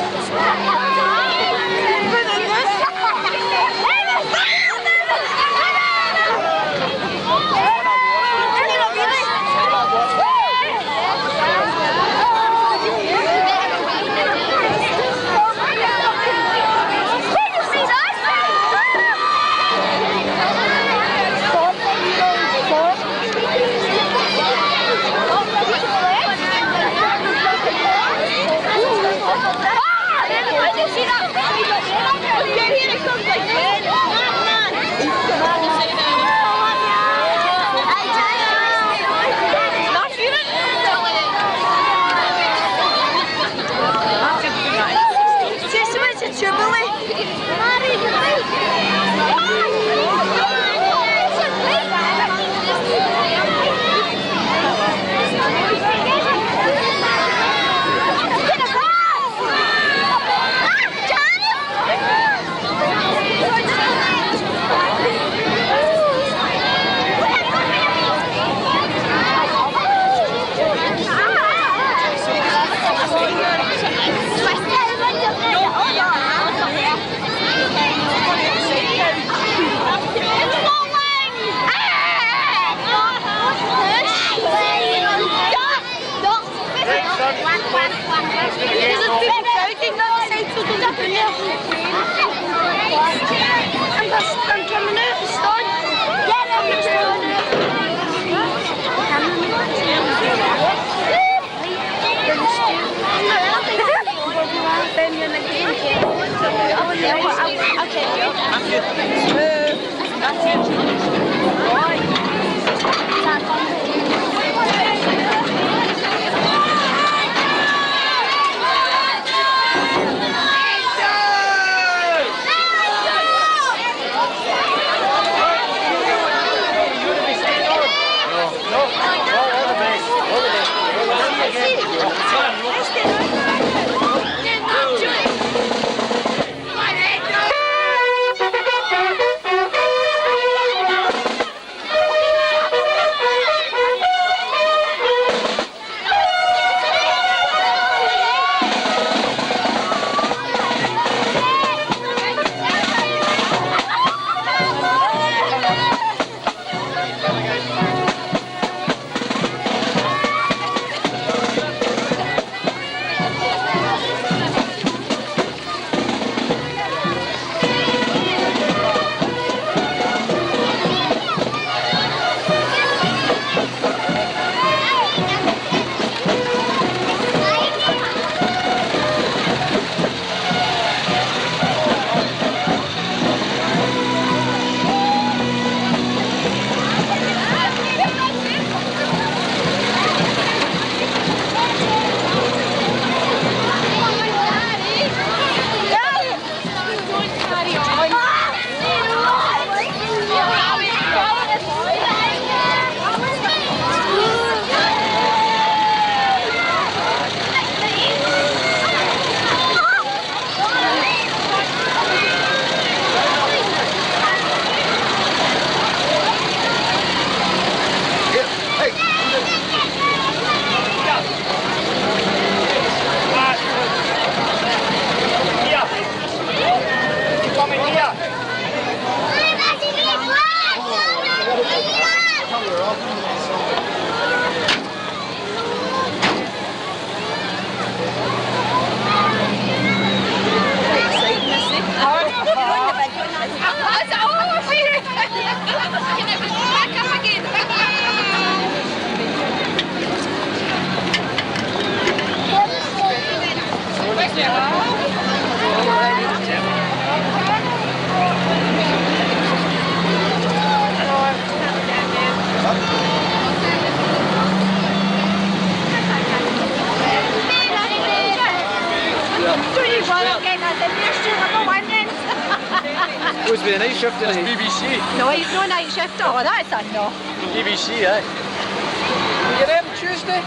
Supposed to be a night shift tonight. BBC. No, he's no night shift. Oh, that's a no. BBC, eh? Were you there on Tuesday?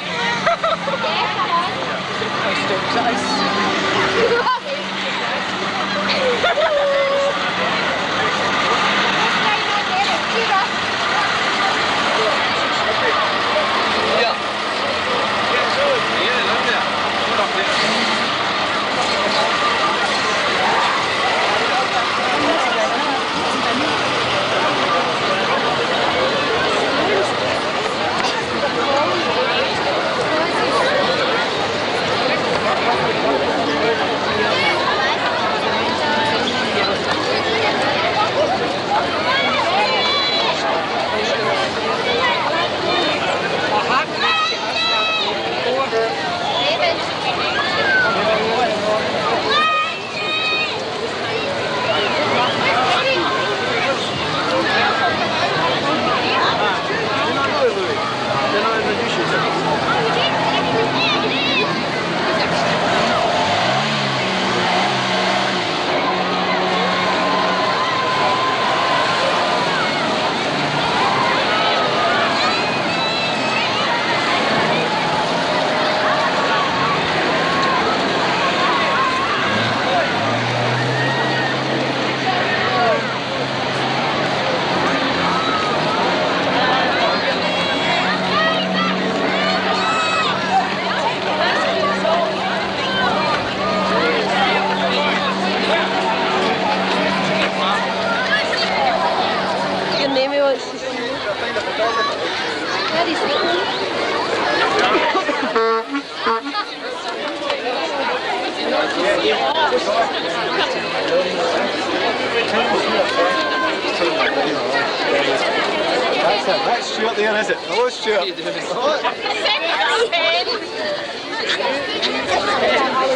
That's Stuart there, is it? Hello, Stuart.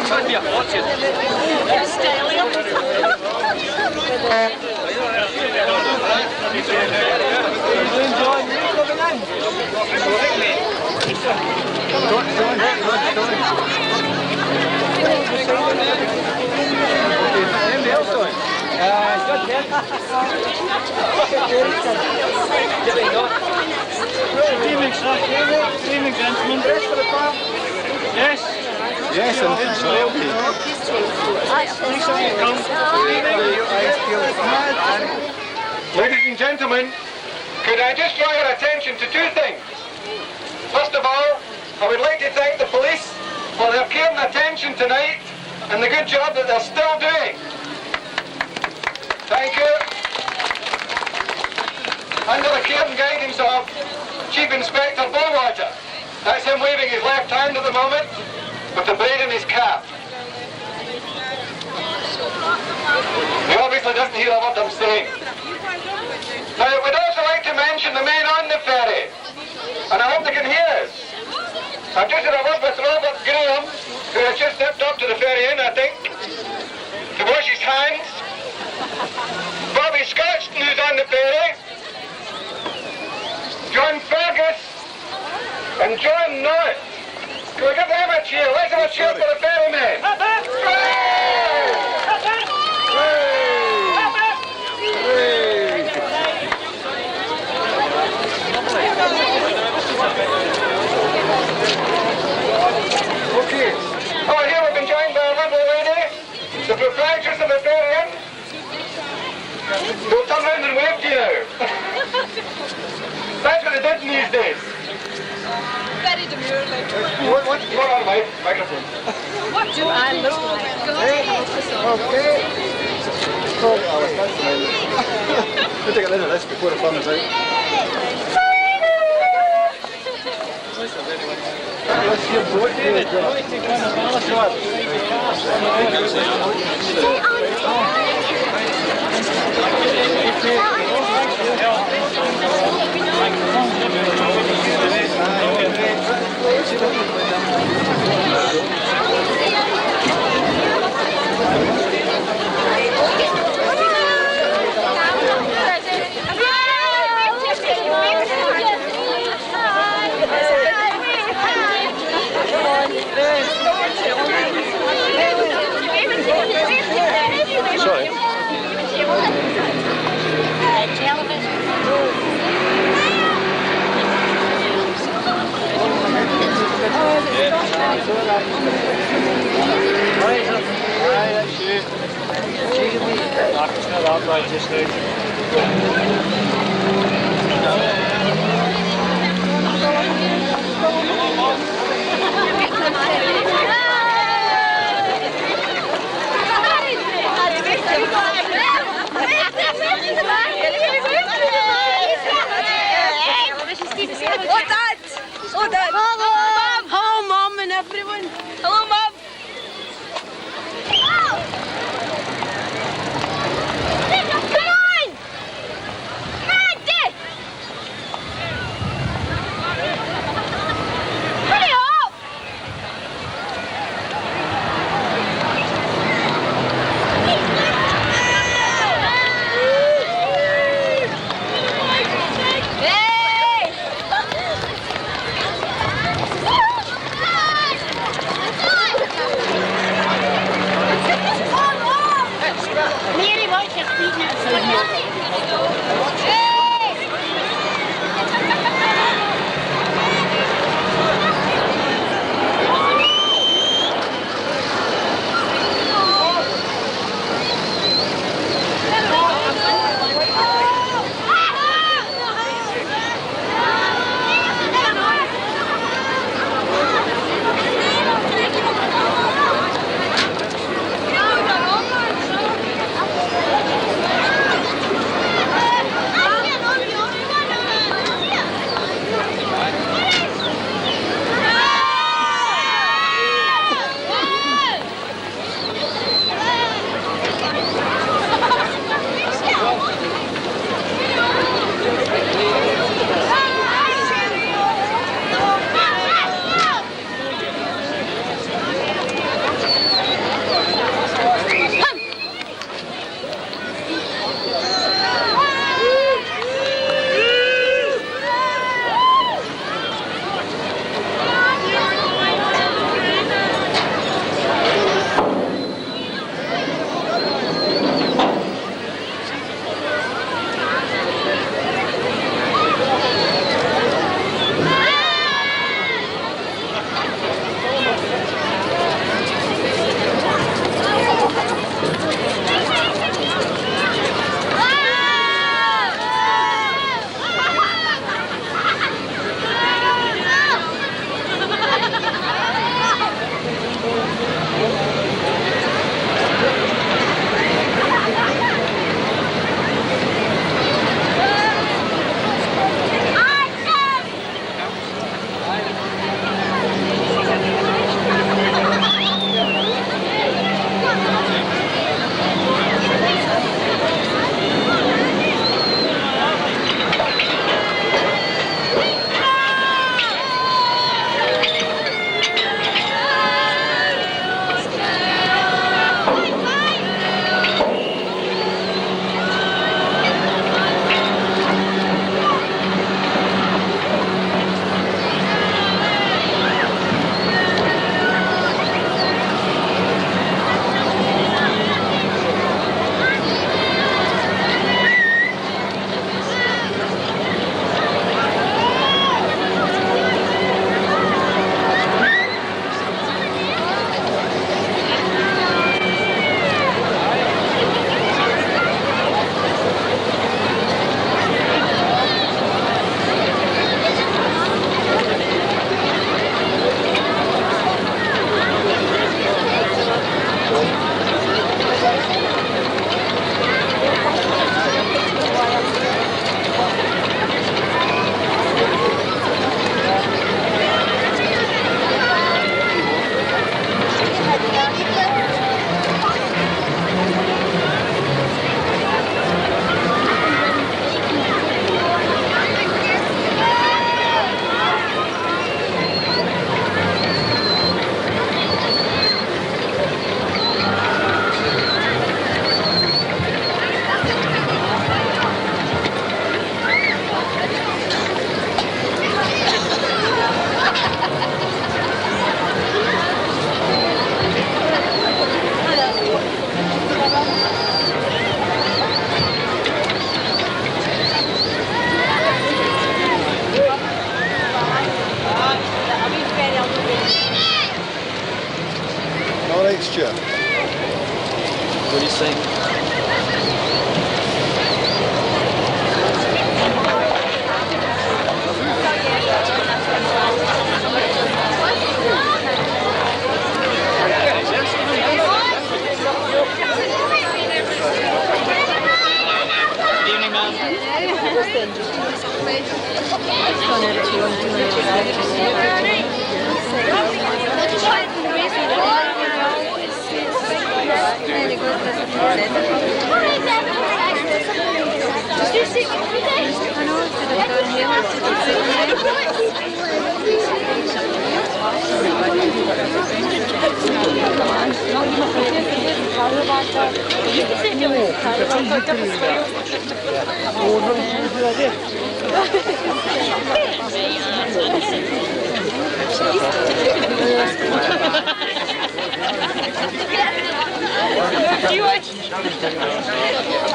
Trying to be a fortune. Evening, gentlemen. Yes? Yes, and Ladies and gentlemen, could I just draw your attention to two things? First of all, I would like to thank the police for their care and attention tonight and the good job that they're still doing. Thank you. Under the care and guidance of Chief Inspector Bullwater. That's him waving his left hand at the moment with the braid in his cap. He obviously doesn't hear a word I'm saying. Now, we'd also like to mention the men on the ferry, and I hope they can hear us. I've just had a word with Robert Graham, who has just stepped up to the ferry inn, I think, to wash his hands. Bobby Scotchton, who's on the ferry. John Fergus and John North. Can we give them a cheer? Let's have a cheer for the ferrymen. Okay. Oh, here we've been joined by a lovely lady, the proprietress of the ferry inn. We'll turn round and wave to you now. That's what they did in these days. Very demurely. What on my microphone? What do I look like? Okay. We'll take a look at this before the fun is out. Let's hear boat, David. Sorry. Oh, Dad! Oh, Dad! Hello, Mum! Hello, Mum and everyone! Hello, Mum! Come on! Andy! Hurry up! Mary, watch your feet now.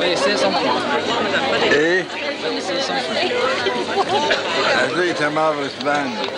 Will you say something? Eh? Will you say something? I think it's a marvellous band.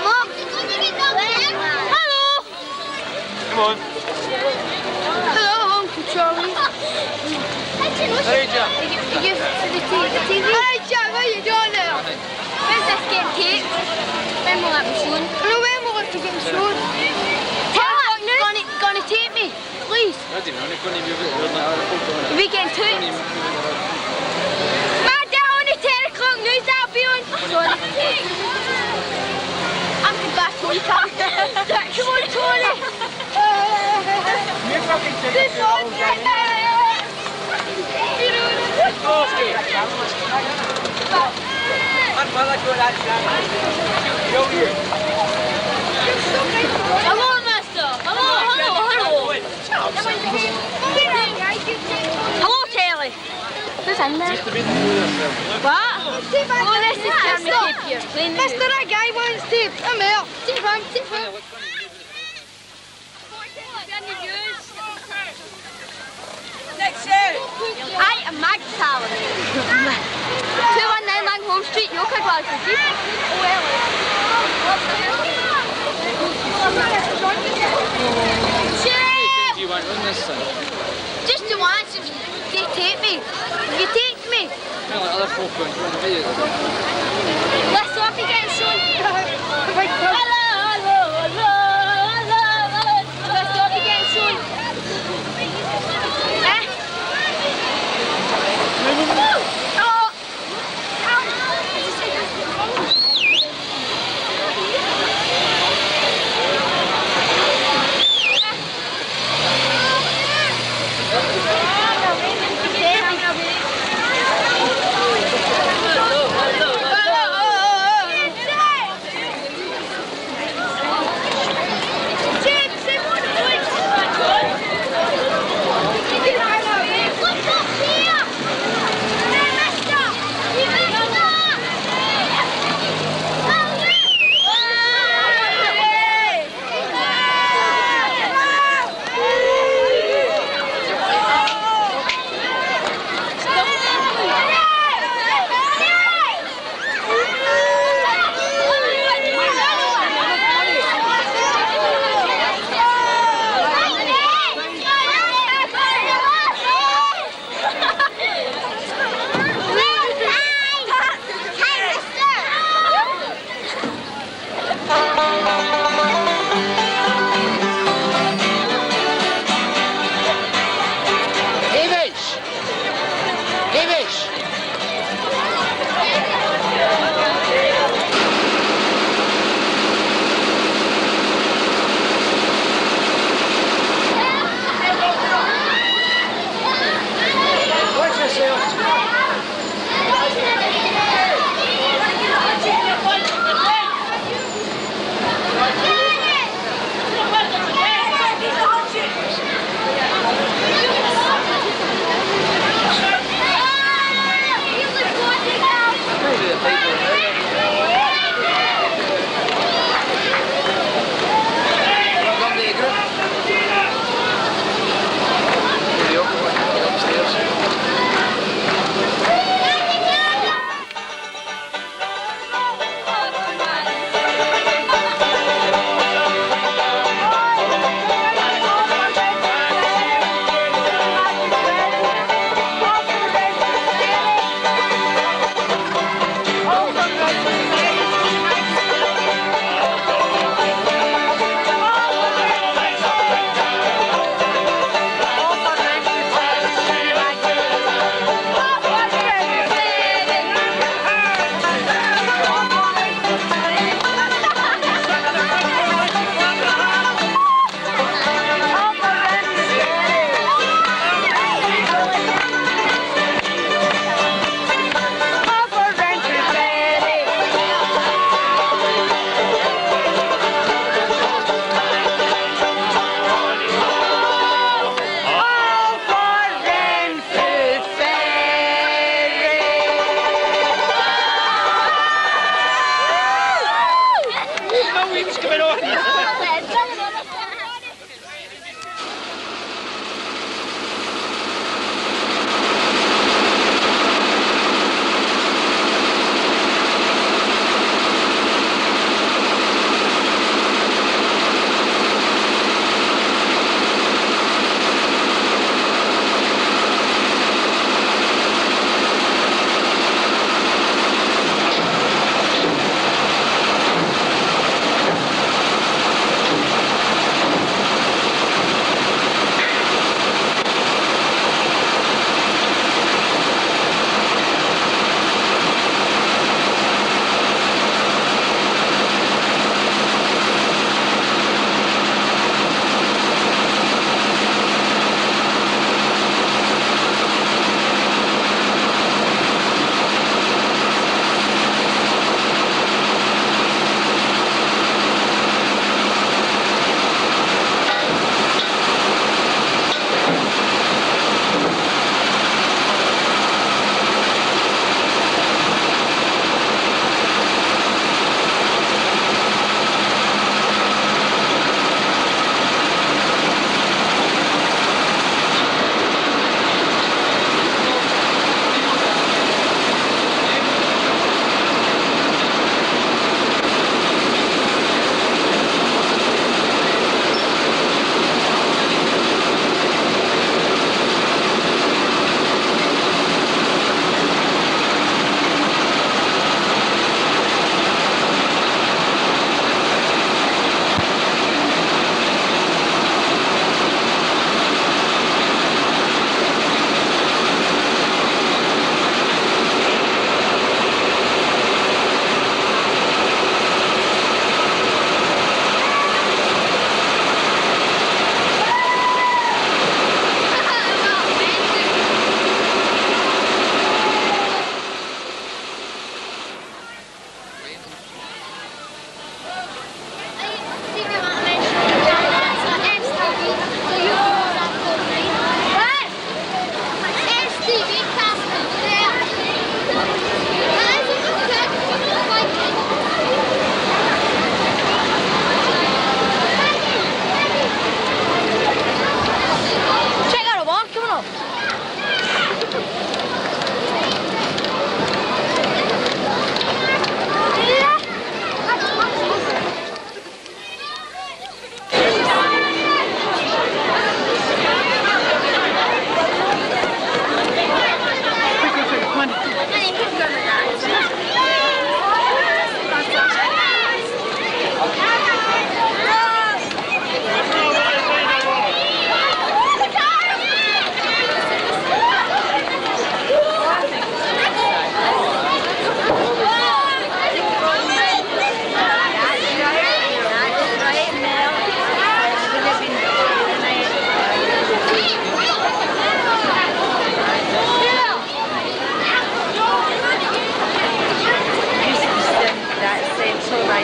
Mom, on. Hello, Uncle Charlie. Hey, Jack. Are you for the TV? Hey, Jack, what are you doing there? When's this getting taped? When will it be shown? No, when will it be getting shown? Tell us, gonna tape me, please. I don't know, I'm going to be able to... Are we getting taped? Man, down on the 10 o'clock news, that'll be on. Sorry. I'm the best one, Tom. Come on, Tony. You fucking take This it. one's Hello, mister. Hello. Hello, Telly. Who's in there? What? Oh, this is Jeremy Tape here. Mister, that guy wants tape. I'm out. Tape him. Next year. I am Mag Talent. 219 Langholm Street, Yoka, Glasgow. Do you want on this side? Just the once, if you take me. If you take me. Well, like other folk on the video. Let's hope he gets shown. Hello. Let's hope he gets shown. Eh? Oh.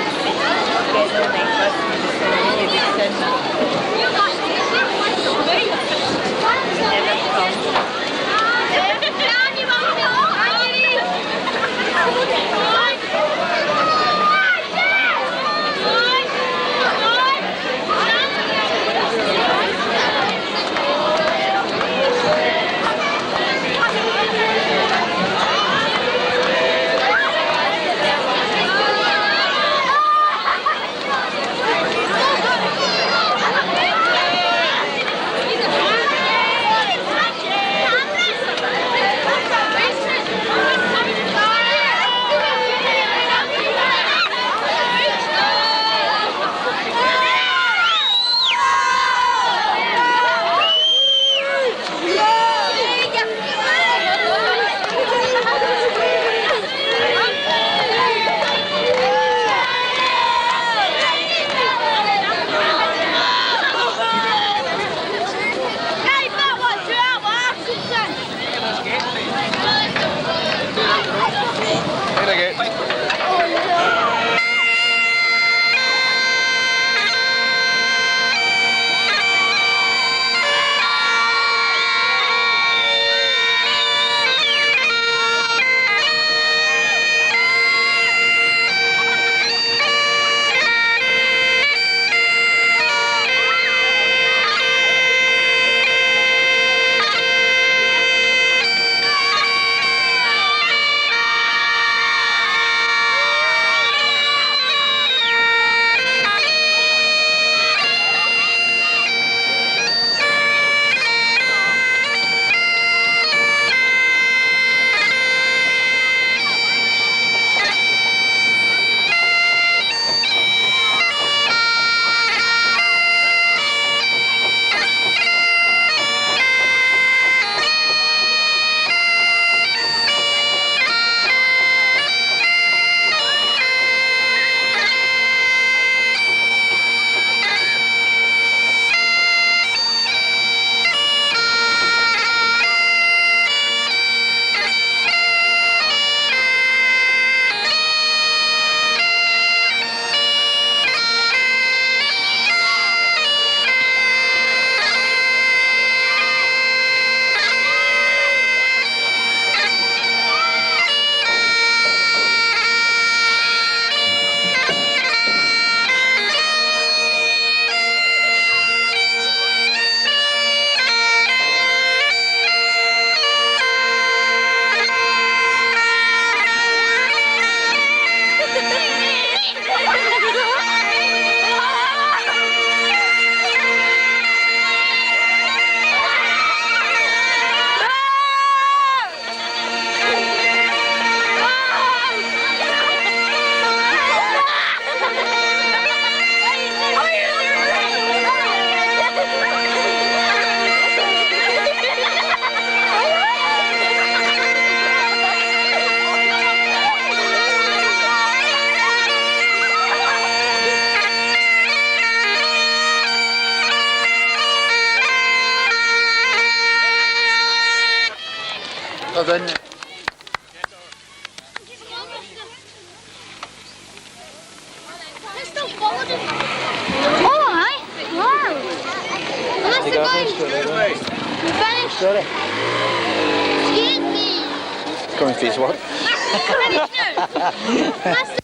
trying to fit together and make us then. Alright, wow. Unless the guys... Finished? Excuse me. Coming for his what? Finished now.